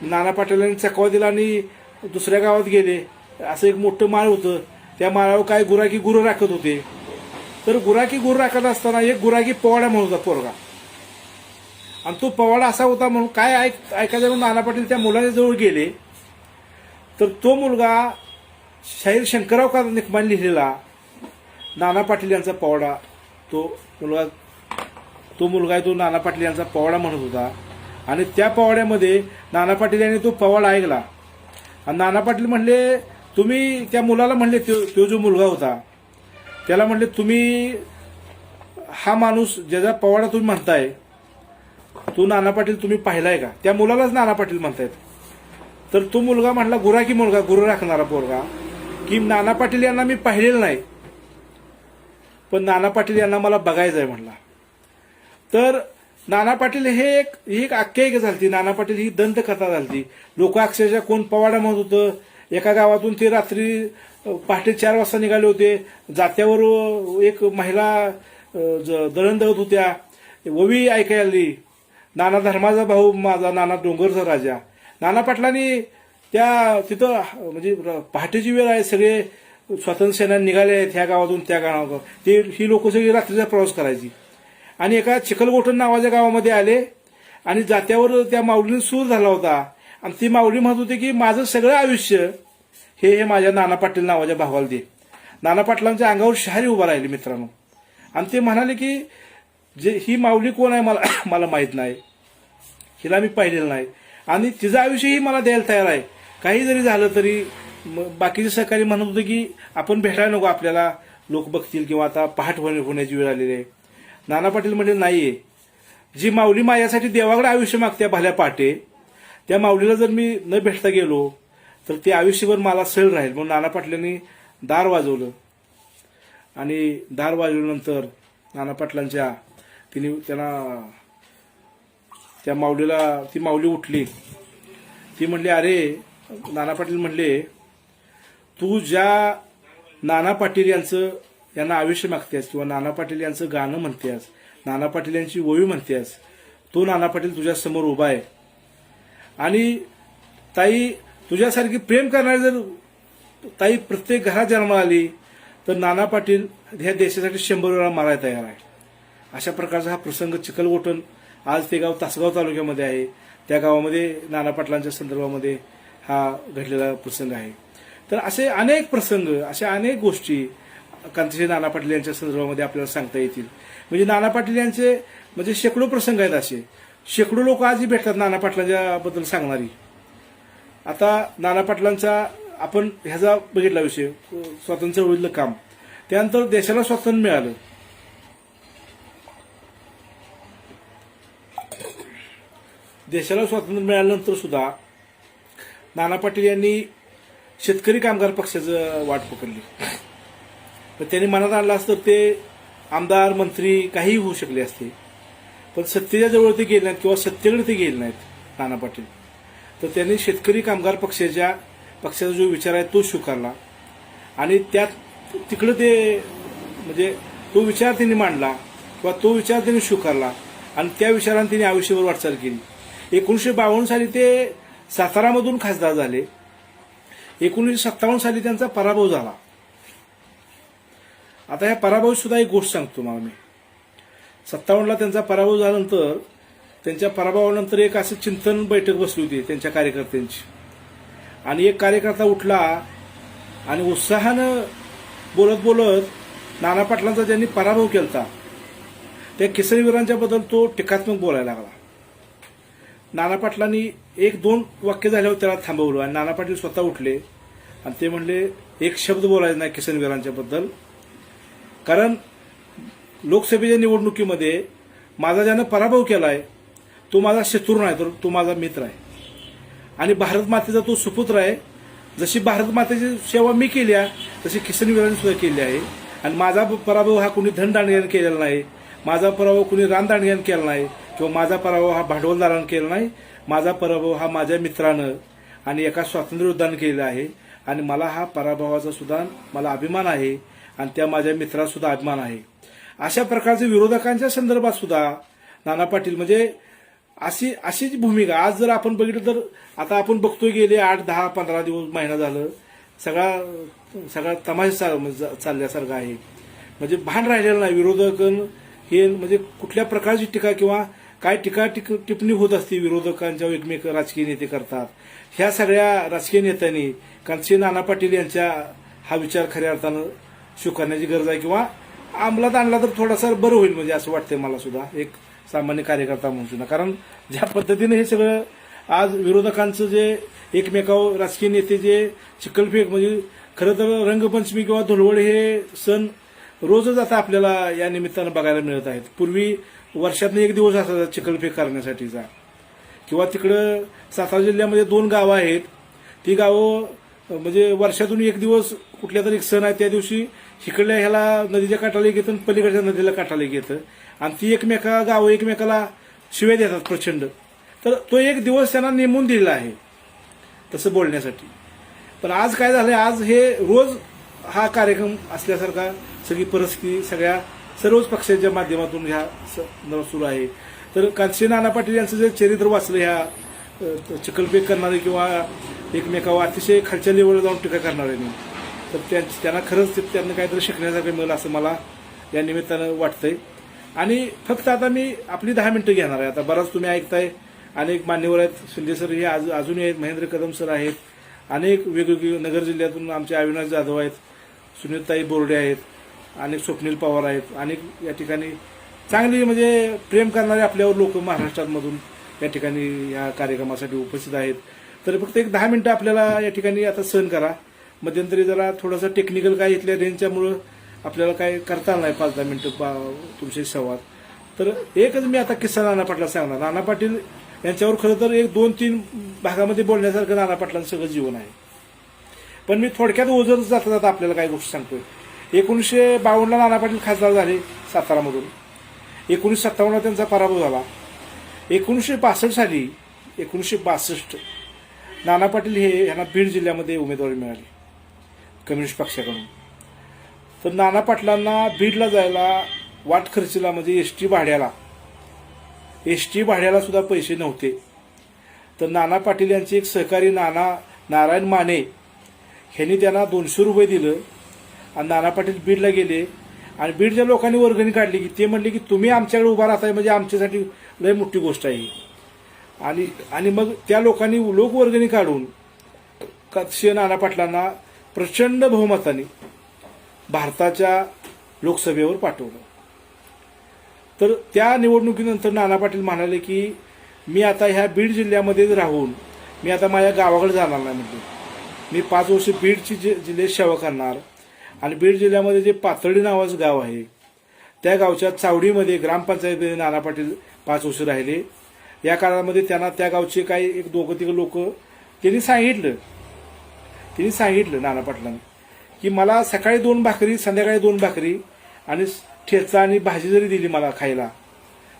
नाना पाटीलांनी चकवा दिला आणि दुसऱ्या गावात गेले. असं एक मोठं माळ होतं, त्या माळावर काय गुराखी गुरं राखत होते. तर गुराखी गुरं राखत असताना एक गुराखी पवाडा म्हणत होता पोरगा, आणि तो पवाडा असा होता म्हणून काय ऐकायचं नाना पाटील त्या मुलाच्या जवळ गेले. तर तो मुलगा शाहीर शंकरराव का निकमान लिहिलेला नाना पाटील यांचा पवाडा, तो मुलगा आहे तो नाना पाटील यांचा पवाडा म्हणत होता. आणि त्या पवाड्यामध्ये नाना पाटील यांनी तो पवाडा ऐकला आणि नाना पाटील म्हणले, तुम्ही त्या मुलाला म्हणले, तो जो मुलगा होता त्याला म्हणले, तुम्ही हा माणूस ज्याचा पवाडा तुम्ही म्हणताय तो नाना पाटील तुम्ही पाहिलाय का? त्या मुलालाच नाना पाटील म्हणतायत. तर तो मुलगा म्हणला, गुराखी मुलगा, गुरु राखणारा पोरगा, की नाना पाटील यांना मी पाहिलेलं नाही, पण नाना पाटील यांना मला बघायचं आहे म्हणला. तर नाना पाटील हे एक आख्यायिका झालती. नाना पाटील ही दंतकथा झालती. लोक अक्षरशः कोण पवाडा म्हणत होतं. एका गावातून ते रात्री पहाटे 4 वाजता निघाले होते. जात्यावर एक महिला दळण दळत होत्या. ववी ऐकायला आली, नाना धर्माचा भाऊ माझा, नाना डोंगरचा राजा. नाना पाटलांनी तिथं म्हणजे पहाटेची वेळ आहे, सगळे स्वातंत्र्य सेना निघाले आहेत ह्या गावातून त्या गावात. ही लोक सगळी रात्रीचा प्रवास करायची आणि एका चिखलगोठण नावाच्या गावामध्ये आले आणि जात्यावर त्या माऊलीने सूर झाला होता आणि ती माऊली म्हणत होती की माझं सगळं आयुष्य हे माझ्या नाना पाटील नावाच्या भावाला दे. नाना पाटलांच्या अंगावर शहारी उभा राहिली मित्रांनो. आणि ते म्हणाले की जे ही माऊली कोण आहे मला मला माहीत नाही, हिला मी पाहिलेलं नाही आणि तिचं आयुष्यही मला द्यायला तयार आहे. काही जरी झालं तरी बाकीचे सहकारी म्हणत होते की आपण भेटायला नको, आपल्याला लोक बघतील किंवा आता पहाट होण्याची वेळ आलेली आहे. नाना पाटील म्हणजे नाहीये, जी माऊली माझ्यासाठी देवाकडे आयुष्य मागते भल्या पहाटे, त्या माऊलीला जर मी न भेटता गेलो तर ते आयुष्यभर मला सैल राहील. म्हणून नाना पाटलांनी दार वाजवलं आणि दार वाजवल्यानंतर नाना पाटलांच्या त्यांना त्या माऊलीला ती माऊली उठली. ती म्हणली, अरे नाना पाटील म्हणले, तू ज्या नाना पाटील यांना आयुष्य मागतेस किंवा नाना पाटील यांचं गाणं म्हणतेस, नाना पाटील यांची ओवी म्हणतेस, तो नाना पाटील तुझ्या समोर उभा आहे. आणि ताई तुझ्यासारखी प्रेम करणारी जर ताई प्रत्येक घरात जन्माला आली तर नाना पाटील ह्या देशासाठी 100 वेळा मारायला तयार आहे. अशा प्रकारचा हा प्रसंग चिखलगोटण आज ते गाव तासगाव तालुक्यामध्ये आहे. त्या गावामध्ये नाना पाटलांच्या संदर्भामध्ये हा घडलेला प्रसंग आहे. तर असे अनेक प्रसंग, अशा अनेक गोष्टी कांतीश्री नाना पाटील यांच्या संदर्भामध्ये आपल्याला सांगता येतील. म्हणजे नाना पाटील यांचे म्हणजे शेकडो प्रसंग आहेत, असे शेकडो लोक आजही भेटतात नाना पाटलांच्या बद्दल सांगणारी. आता नाना पाटलांचा आपण ह्याचा बघितला विषय, स्वातंत्र्य चळवळीतलं काम, त्यानंतर देशाला स्वातंत्र्य मिळालं. देशाला स्वातंत्र्य मिळाल्यानंतर सुद्धा नाना पाटील यांनी शेतकरी कामगार पक्षाचं वाट पकडली. पण त्यांनी मनात आणलं असतं ते आमदार मंत्री काहीही होऊ शकले असते, पण सत्तेच्या जवळ ते गेले नाहीत किंवा सत्तेकडे ते गेले नाहीत नाना पाटील. तर त्यांनी शेतकरी कामगार पक्षाचा जो विचार आहे तो स्वीकारला आणि त्यात तिकडे ते म्हणजे तो विचार त्यांनी मांडला किंवा तो विचार त्यांनी स्वीकारला आणि त्या विचाराने त्यांनी आयुष्यभर वाटचाल केली. 1952 साली ते सातारामधून खासदार झाले. 1957 साली त्यांचा पराभव झाला. आता ह्या पराभव सुद्धा एक गोष्ट सांगतो मला मी. 57ला त्यांचा पराभव झाल्यानंतर त्यांच्या पराभवानंतर एक असं चिंतन बैठक बसली होती त्यांच्या कार्यकर्त्यांची आणि एक कार्यकर्ता उठला आणि उत्साहानं बोलत बोलत नाना पाटलांचा ज्यांनी पराभव केला त्या केसरीवीरांच्या बद्दल तो टीकात्मक बोलायला लागला. नाना पाटलांनी 1-2 वाक्य झाल्यावर त्याला थांबवलं आणि नाना पाटील स्वतः उठले आणि ते म्हणले, एक शब्द बोलायचा नाही केसरीवीरांच्या बद्दल, कारण लोकसभेच्या निवडणुकीमध्ये माझा ज्यानं पराभव केलाय तो माझा शत्रू नाही, तर तो माझा मित्र आहे आणि भारत मातेचा तो सुपुत्र आहे. जशी भारत मातेची सेवा मी केली आहे तशी किसनवीरांनी सुद्धा केली आहे. आणि माझा पराभव हा कुणी धनदांडग्याने केलेला नाही, माझा पराभव कुणी रानदांडग्याने केला नाही किंवा माझा पराभव हा भांडवलदारानं केला नाही. माझा पराभव हा माझ्या मित्रानं आणि एका स्वातंत्र्ययोद्धानं केलेला आहे आणि मला हा पराभवाचा सुद्धा मला अभिमान आहे आणि त्या माझ्या मित्राचा सुद्धा अभिमान आहे. अशा प्रकारचे विरोधकांच्या संदर्भात सुद्धा नाना पाटील म्हणजे अशीच भूमिका. आज जर आपण बघितलं तर आता आपण बघतोय गेले 8, 10, 15 दिवस महिना झालं सगळा तमाशा चालल्यासारखा आहे. म्हणजे भान राहिलेलं नाही. विरोधक हे म्हणजे कुठल्या प्रकारची टीका किंवा काय टिप्पणी होत असते विरोधकांच्या एकमेक राजकीय नेते करतात. ह्या सगळ्या राजकीय नेत्यांनी कांतीश्री नाना पाटील यांच्या हा विचार खऱ्या अर्थानं स्वीकारण्याची गरज आहे किंवा अंमलात आणला तर थोडासा बरं होईल म्हणजे असं वाटतंय मला सुद्धा एक सामान्य कार्यकर्ता म्हणून सुद्धा. कारण ज्या पद्धतीने हे सगळं आज विरोधकांचं जे एकमेकावर राजकीय नेते जे चिखलफेक म्हणजे खरं तर रंगपंचमी किंवा धुळवड हे सण रोजच आता आपल्याला या निमित्तानं बघायला मिळत आहेत. पूर्वी वर्षातनं 1 दिवस असायचा चिखलफेक करण्यासाठीचा किंवा तिकडं सातारा जिल्ह्यामध्ये 2 गावं आहेत. ती गावं म्हणजे वर्षातून 1 दिवस कुठल्या तरी एक सण आहे त्या दिवशी इकडल्या ह्याला नदीच्या काठाला घेतं आणि पलीकडच्या नदीला काठाला घेतं आणि ती गावं एकमेकाला शिव्या देतात प्रचंड. तर तो 1 दिवस त्यांना नेमून दिलेला आहे तसं बोलण्यासाठी. पण आज काय झालंय, आज हे रोज हा कार्यक्रम असल्यासारखा सगळी परिस्थिती सर्वच पक्षांच्या माध्यमातून ह्या सुरू आहे. तर कांतीश्री नाना पाटील यांचं जे चरित्र वाचलं ह्या चिखलफेक करणारे किंवा एकमेकावर अतिशय खालच्या लेवलला जाऊन टीका करणाऱ्यांनी, तर त्यांना खरंच त्यांना काहीतरी शिकण्यासारखं मिळेल असं मला या निमित्तानं वाटतंय. आणि फक्त आता मी आपली 10 मिनिटं घेणार आहे. आता बराच तुम्ही ऐकताय, अनेक मान्यवर आहेत, शिंदे सर हे अजूनही आहेत, महेंद्र कदम सर आहेत, अनेक वेगवेगळे नगर जिल्ह्यातून आमचे अविनाश जाधव आहेत, सुनीताई बोर्डे आहेत अनेक स्वप्नील पवार आहेत, अनेक या ठिकाणी चांगली म्हणजे प्रेम करणारे आपल्यावर लोक महाराष्ट्रामधून या ठिकाणी या कार्यक्रमासाठी उपस्थित आहेत. तर फक्त एक 10 मिनिटं आपल्याला या ठिकाणी आता सहन करा. मध्यंतरी जरा थोडासा टेक्निकल काय इथल्या रेंजच्यामुळं आपल्याला काय करता आलं नाही 5-10 मिनिटं तुमचे संवाद. तर एकच मी आता किस्सा नाना पाटला सांगणार. नाना पाटील यांच्यावर खरं तर 1-2-3 भागामध्ये बोलण्यासारखं नाना पाटलांचं सगळं जीवन आहे. पण मी थोडक्यात ओझर जाता जाता आपल्याला काही गोष्टी सांगतोय. 1952ला नाना पाटील खासदार झाले सातारामधून. 1957ला त्यांचा पराभव झाला. 1962 साली 1962 नाना पाटील यांना बीड जिल्ह्यामध्ये उमेदवारी मिळाली कम्युनिस्ट पक्षाकडून. तर नाना पाटलांना बीडला जायला वाट खर्चीला म्हणजे एसटी भाड्याला सुद्धा पैसे नव्हते. तर नाना पाटील यांचे एक सहकारी नारायण माने ह्यांनी त्यांना 200 रुपये दिलं आणि नाना पाटील बीडला गेले आणि बीडच्या लोकांनी वर्गणी काढली की ते म्हणले की तुम्ही आमच्याकडे उभा राहताय म्हणजे आमच्यासाठी लय मोठी गोष्ट आहे. आणि मग त्या लोकांनी लोकवर्गणी काढून नाना पाटलांना प्रचंड बहुमताने भारताच्या लोकसभेवर पाठवलं. तर त्या निवडणुकीनंतर नाना पाटील म्हणाले की मी आता ह्या बीड जिल्ह्यामध्येच राहून मी आता माझ्या गावाकडे जाणार नाही. म्हणजे मी 5 वर्ष बीडची जिल्ह्यात सेवा करणार. आणि बीड जिल्ह्यामध्ये जे पातळी नावाचं गाव आहे त्या गावच्या चावडीमध्ये ग्रामपंचायतीमध्ये नाना पाटील 5 वर्ष राहिले. या काळामध्ये त्यांना त्या गावचे काही 1-2-3 लोक त्यांनी सांगितलं नाना पाटलांनी की मला सकाळी 2 भाकरी संध्याकाळी 2 भाकरी आणि ठेचा आणि भाजी जरी दिली मला खायला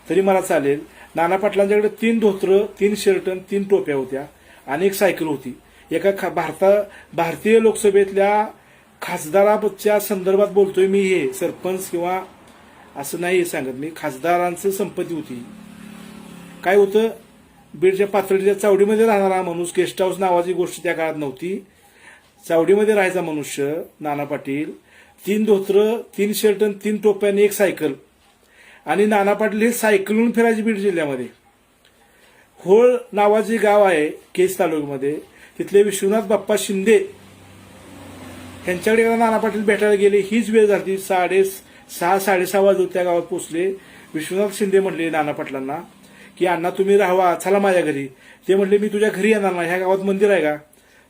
तरी मला चालेल. नाना पाटलांच्याकडे 3 धोतर 3 शर्ट 3 टोप्या होत्या आणि एक सायकल होती. एका भारतीय लोकसभेतल्या खासदाराच्या संदर्भात बोलतोय मी. हे सरपंच किंवा असं नाही सांगत मी. खासदारांचं संपत्ती होती. काय होतं, बीडच्या पातळीच्या चावडीमध्ये राहणारा माणूस, गेस्ट हाऊस नावाची गोष्ट त्या काळात नव्हती. चावडीमध्ये राहायचा मनुष्य नाना पाटील 3 धोतर 3 शर्ट 3 टोप्या आणि एक सायकल. आणि नाना पाटील हे सायकलून फिरायचे बीड जिल्ह्यामध्ये. होळ नावाचे गाव आहे केज तालुक्यामध्ये. तिथले विश्वनाथ बाप्पा शिंदे यांच्याकडे नाना पाटील भेटायला गेले. हीच वेळ झाली. 6:30 वाजता त्या गावात पोहोचले. विश्वनाथ शिंदे म्हणले नाना पाटलांना की अण्णा तुम्ही राहावा, चला माझ्या घरी. ते म्हणले मी तुझ्या घरी येणार नाही. ह्या गावात मंदिर आहे का?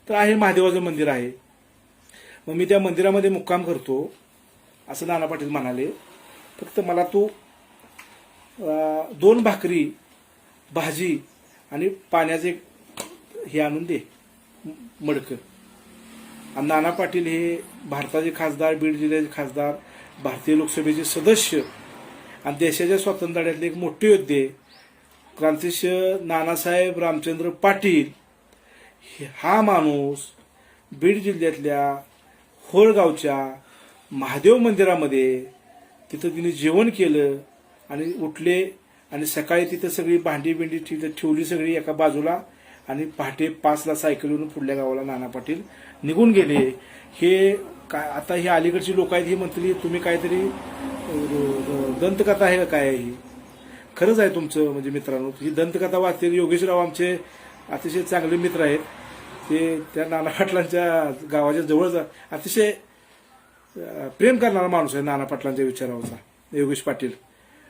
तर आहे, महादेवाचं मंदिर आहे. मग मी त्या मंदिरामध्ये मुक्काम करतो असं नाना पाटील म्हणाले. फक्त मला तू 2 भाकरी भाजी आणि पाण्याचे हे आणून दे मडकं. आणि नाना पाटील हे भारताचे खासदार, बीड जिल्ह्याचे खासदार, भारतीय लोकसभेचे सदस्य आणि देशाच्या स्वातंत्र्यातले एक मोठे योद्धे क्रांतिसिंह नानासाहेब रामचंद्र पाटील. हा माणूस बीड जिल्ह्यातल्या होळगावच्या महादेव मंदिरामध्ये तिथं तिने जेवण केलं आणि उठले आणि सकाळी तिथं सगळी भांडी बिंडी तिथं ठेवली सगळी एका बाजूला आणि पहाटे 5ला सायकलवरून पुढल्या गावाला नाना पाटील निघून गेले. हे काय आता ही अलीकडची लोक आहेत ही म्हणतली तुम्ही काहीतरी दंतकथा आहे का काय ही? खरंच आहे तुमचं. म्हणजे मित्रांनो ही दंतकथा वाचते. योगेशराव आमचे अतिशय चांगले मित्र आहेत. ते त्या नाना पाटलांच्या गावाच्या जवळच अतिशय प्रेम करणारा माणूस आहे नाना पाटलांच्या विचारावरचा योगेश पाटील.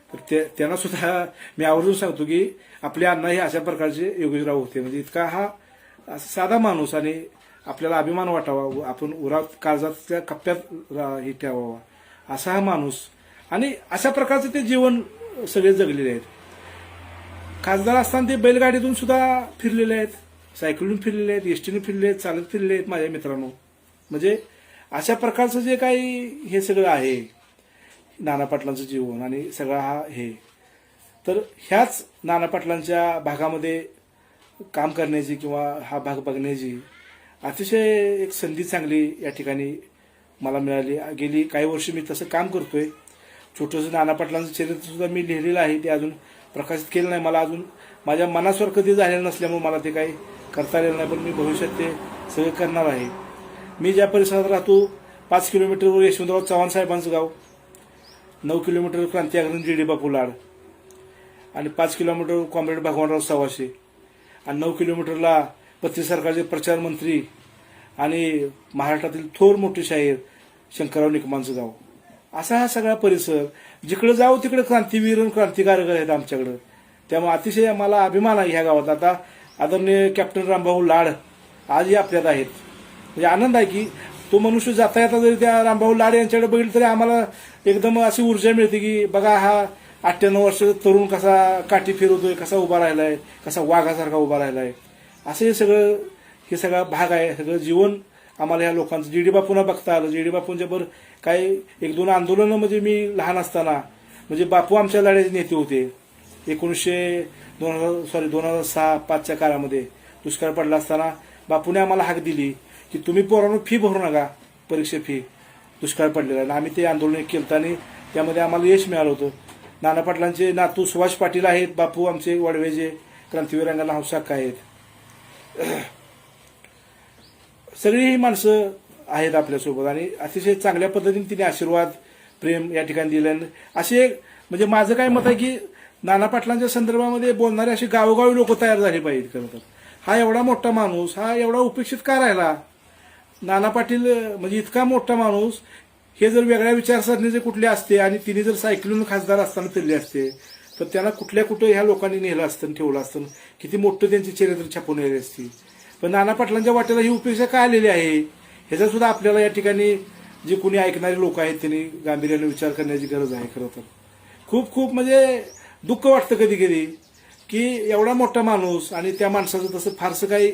तर त्यांना सुद्धा मी आवर्जून सांगतो की आपले अण्णा हे अशा प्रकारचे योगेशराव होते. म्हणजे इतका हा साधा माणूस आणि आपल्याला अभिमान वाटावा, आपण काळजाच्या कप्प्यात हे ठेवावा असा हा माणूस. आणि अशा प्रकारचं ते जीवन सगळे जगलेले आहेत. खासदार असताना ते बैलगाडीतून सुद्धा फिरलेले आहेत, सायकलून फिरलेले आहेत, एसटीने फिरले आहेत, चालत फिरले आहेत माझ्या मित्रांनो. म्हणजे अशा प्रकारचं जे काही हे सगळं आहे नाना पाटलांचं जीवन आणि सगळा हा हे. तर ह्याच नाना पाटलांच्या भागामध्ये काम करण्याची किंवा हा भाग बघण्याची अतिशय एक संधी चांगली या ठिकाणी मला मिळाली. गेली काही वर्ष मी तसं काम करतोय. छोटंसं नाना पाटलांचं चरित्र सुद्धा मी लिहिलेलं आहे. ते अजून प्रकाशित केलं नाही. मला अजून माझ्या मनास्वर कधी झालेलं नसल्यामुळे मला ते काही करता आलेलं नाही. पण मी भविष्यात ते सगळं करणार आहे. मी ज्या परिसरात राहतो 5 किलोमीटरवर यशवंतराव चव्हाण साहेबांचं गाव, 9 किलोमीटर क्रांती आग्रही जी डी बापू लाड आणि 5 किलोमीटर कॉम्रेड भगवानराव सवाशे आणि 9 किलोमीटरला पत्ती सरकारचे प्रचार मंत्री आणि महाराष्ट्रातील थोर मोठे शाहीर शंकरराव निकमांचं गाव. असा हा सगळा परिसर, जिकडे जाऊ तिकडे क्रांतीवीर आणि क्रांतिकारक आहेत आमच्याकडं. त्यामुळे अतिशय मला अभिमान आहे ह्या गावात. आता आदरणीय कॅप्टन रामभाऊ लाड आजही आपल्यात आहेत. म्हणजे आनंद आहे की तो मनुष्य जाता येता जरी त्या रामभाऊ लाड यांच्याकडे बघितलं तरी आम्हाला एकदम अशी ऊर्जा मिळते की बघा हा 98 वर्ष तरुण कसा काठी फिरवतोय, कसा उभा राहिलाय, कसा वाघासारखा उभा राहिलाय. असं हे सगळा भाग आहे. सगळं जीवन आम्हाला ह्या लोकांचं जी डी बापूंना बघता आलं. जी डी बापूंच्या बरोबर काही 1-2 आंदोलनं म्हणजे मी लहान असताना म्हणजे बापू आमच्या लढ्याचे नेते होते. 2006-5च्या काळामध्ये दुष्काळ पडला असताना बापूने आम्हाला हाक दिली की तुम्ही पोरांनो फी भरू नका, परीक्षा फी, दुष्काळ पडलेला. आणि आम्ही ते आंदोलन केलं आणि त्यामध्ये आम्हाला यश मिळालं होतं. नाना पाटलांचे नातू सुभाष पाटील आहेत, बापू आमचे वडवेचे क्रांतीवीर रंगाला हौसाक आहेत. सगळी ही माणसं आहेत आपल्यासोबत आणि अतिशय चांगल्या पद्धतीने तिने आशीर्वाद प्रेम या ठिकाणी दिलं. असे म्हणजे माझं काय मत आहे की नाना पाटलांच्या संदर्भामध्ये बोलणारे असे गावोगावी लोक तयार झाले पाहिजेत. खरं तर हा एवढा मोठा माणूस, हा एवढा उपेक्षित का राहिला? नाना पाटील म्हणजे इतका मोठा माणूस, हे जर वेगळ्या विचारसरणीचे कुठले असते आणि तिने जर सायकलून खासदार असताना फिरले असते तर त्यांना कुठं ह्या लोकांनी नेलं असतं, ठेवलं असतं, किती मोठं त्यांची चरित्र छापून आली असती. पण नाना पाटलांच्या वाट्याला ही उपेक्षा का आलेली आहे ह्याचा सुद्धा आपल्याला या ठिकाणी जे कोणी ऐकणारे लोक आहेत त्यांनी गांभीर्याने विचार करण्याची गरज आहे. खरं तर खूप म्हणजे दुःख वाटतं कधी कधी की एवढा मोठा माणूस आणि त्या माणसाचं तसं फारसं काही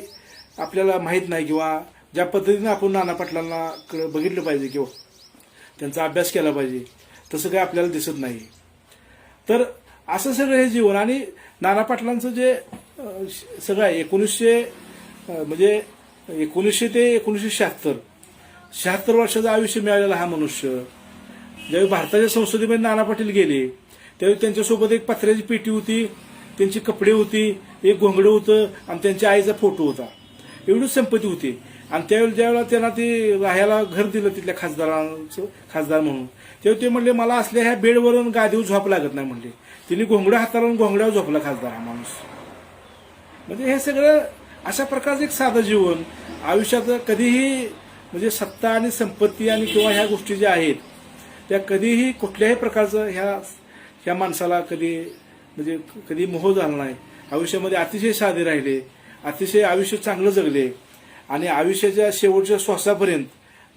आपल्याला माहीत नाही किंवा ज्या पद्धतीने आपण नाना पाटलांना बघितलं पाहिजे किंवा त्यांचा अभ्यास केला पाहिजे तसं काही आपल्याला दिसत नाही. तर असं सगळं हे जीवन आणि नाना पाटलांचं जे सगळं आहे 1900 ते 1976 वर्षाचं आयुष्य मिळालेला हा मनुष्य. ज्यावेळी भारताच्या संसदेमध्ये नाना पाटील गेले त्यावेळी त्यांच्यासोबत एक पत्र्याची पेटी होती, त्यांची कपडे होती, एक घोंगडं होतं आणि त्यांच्या आईचा फोटो होता. एवढीच संपत्ती होती. आणि त्यावेळी ज्यावेळेला त्यांना ते राहायला घर दिलं तिथल्या खासदार म्हणून, तेव्हा ते म्हणले मला असल्या ह्या बेडवरून गादीवर झोप लागत नाही म्हणले. तिने घोंगडं हाताळून घोंगड्यावर झोपला खासदार हा माणूस. म्हणजे हे सगळं अशा प्रकारचं एक साधं जीवन आयुष्यात कधीही म्हणजे सत्ता आणि संपत्ती आणि किंवा ह्या गोष्टी ज्या आहेत त्या कधीही कुठल्याही प्रकारचं ह्या माणसाला कधी मोह झाला नाही. आयुष्यामध्ये अतिशय साधे राहिले, अतिशय आयुष्य चांगलं जगले आणि आयुष्याच्या शेवटच्या श्वासापर्यंत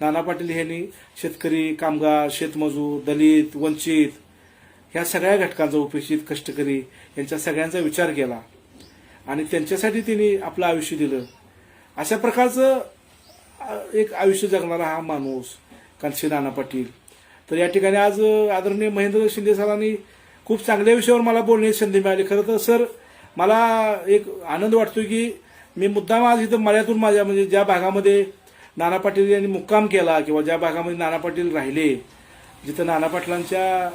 नाना पाटील यांनी शेतकरी, कामगार, शेतमजूर, दलित, वंचित ह्या सगळ्या घटकांचा, उपेक्षित, कष्टकरी यांच्या सगळ्यांचा विचार केला आणि त्यांच्यासाठी त्यांनी आपलं आयुष्य दिलं. अशा प्रकारचं एक आयुष्य जगणारा हा माणूस कांशी नाना पाटील. तर या ठिकाणी आज आदरणीय महेंद्र शिंदे सरांनी खूप चांगल्या विषयावर मला बोलण्याची संधी मिळाली. खरं तर सर मला एक आनंद वाटतोय की मी मुद्दाम आज इथं मळ्यातून माझ्या म्हणजे ज्या भागामध्ये नाना पाटील यांनी मुक्काम केला किंवा ज्या भागामध्ये नाना पाटील राहिले, जिथं नाना पाटलांच्या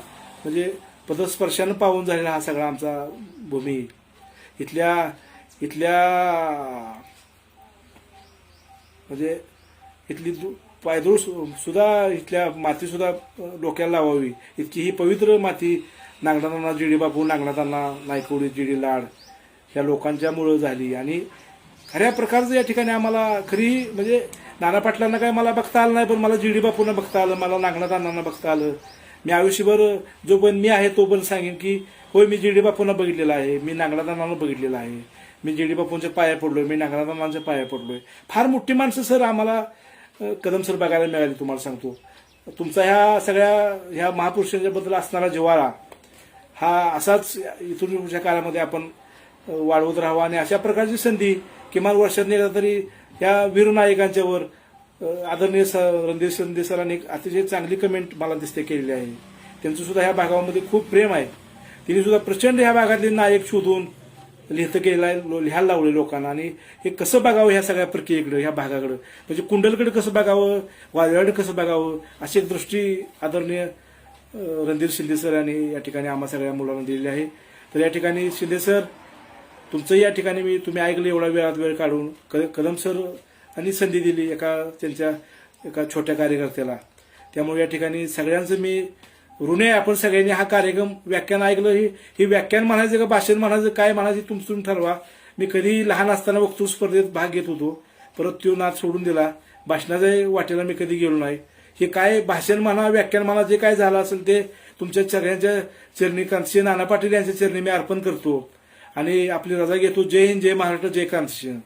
म्हणजे पदस्पर्शानं पावून झालेला हा सगळा आमचा भूमी, इथल्या म्हणजे इथली पायदूळ सुद्धा, इथल्या माती सुद्धा डोक्याला लावावी इतकी ही पवित्र माती नागनाथांना जी डी बापू, नागनाथांना नायकवडी, जी डी लाड ह्या लोकांच्यामुळं झाली. आणि खऱ्या प्रकारचं या ठिकाणी आम्हाला खरी म्हणजे नाना पाटलांना काय मला बघता आलं नाही, पण मला जी डी बापूंना बघता आलं, मला नागनाथांना बघता आलं. मी आयुष्यभर जो पण मी आहे तो पण सांगेन की होय मी जी डी बापूंना बघितलेला आहे, मी नागनाथांना बघितलेला आहे, मी जी डी बापूंच्या पाया पडलोय, मी नागनाथांच्या पाया पडलोय. फार मोठी माणसं सर आम्हाला कदम सर बघायला मिळाली. तुम्हाला सांगतो तुमचा ह्या महापुरुषांच्या बद्दल असणारा जिव्हाळा हा असाच इथून पुढच्या काळामध्ये आपण वाढवत राहावा आणि अशा प्रकारची संधी किमान वर्षात एकदा तरी ह्या वीर नायकांच्यावर आदरणीय रणधीर शिंदे सरांनी एक अतिशय चांगली कमेंट मला दिसते केलेली आहे. त्यांचं सुद्धा ह्या भागामध्ये खूप प्रेम आहे. तिने सुद्धा प्रचंड ह्या भागातले नायक शोधून लिहायला लावले लोकांना आणि हे कसं बघावं ह्या सगळ्या प्रक्रियेकडे, ह्या भागाकडे म्हणजे कुंडलकडे कसं बघावं, वादळाकडे कसं बघावं अशी एक दृष्टी आदरणीय रणधीर शिंदे सर यांनी या ठिकाणी आम्हा सगळ्या मुलांना दिलेली आहे. तर या ठिकाणी शिंदे सर तुमचं या ठिकाणी तुम्ही ऐकलं एवढा वेळात वेळ काढून कदम सर यांनी संधी दिली त्यांच्या एका छोट्या कार्यकर्त्याला. त्यामुळे या ठिकाणी सगळ्यांचं मी ऋणी आहे. आपण सगळ्यांनी हा कार्यक्रम व्याख्यान ऐकलं, ही व्याख्यान म्हणायचं का भाषण म्हणायचं काय म्हणायचं तुम्ही ठरवा. मी कधी लहान असताना वक्तृत्व स्पर्धेत भाग घेत होतो, परत तो नाद सोडून दिला. भाषणाच्या वाटेला मी कधी गेलो नाही. हे काय भाषण म्हणा व्याख्यान म्हणा जे काय झालं असेल ते तुमच्या सगळ्यांच्या चरणी क्रांतिसिंह नाना पाटील यांच्या चरणी मी अर्पण करतो आणि आपली रजा घेतो. जय हिंद, जय महाराष्ट्र, जय क्रांतिसिंह.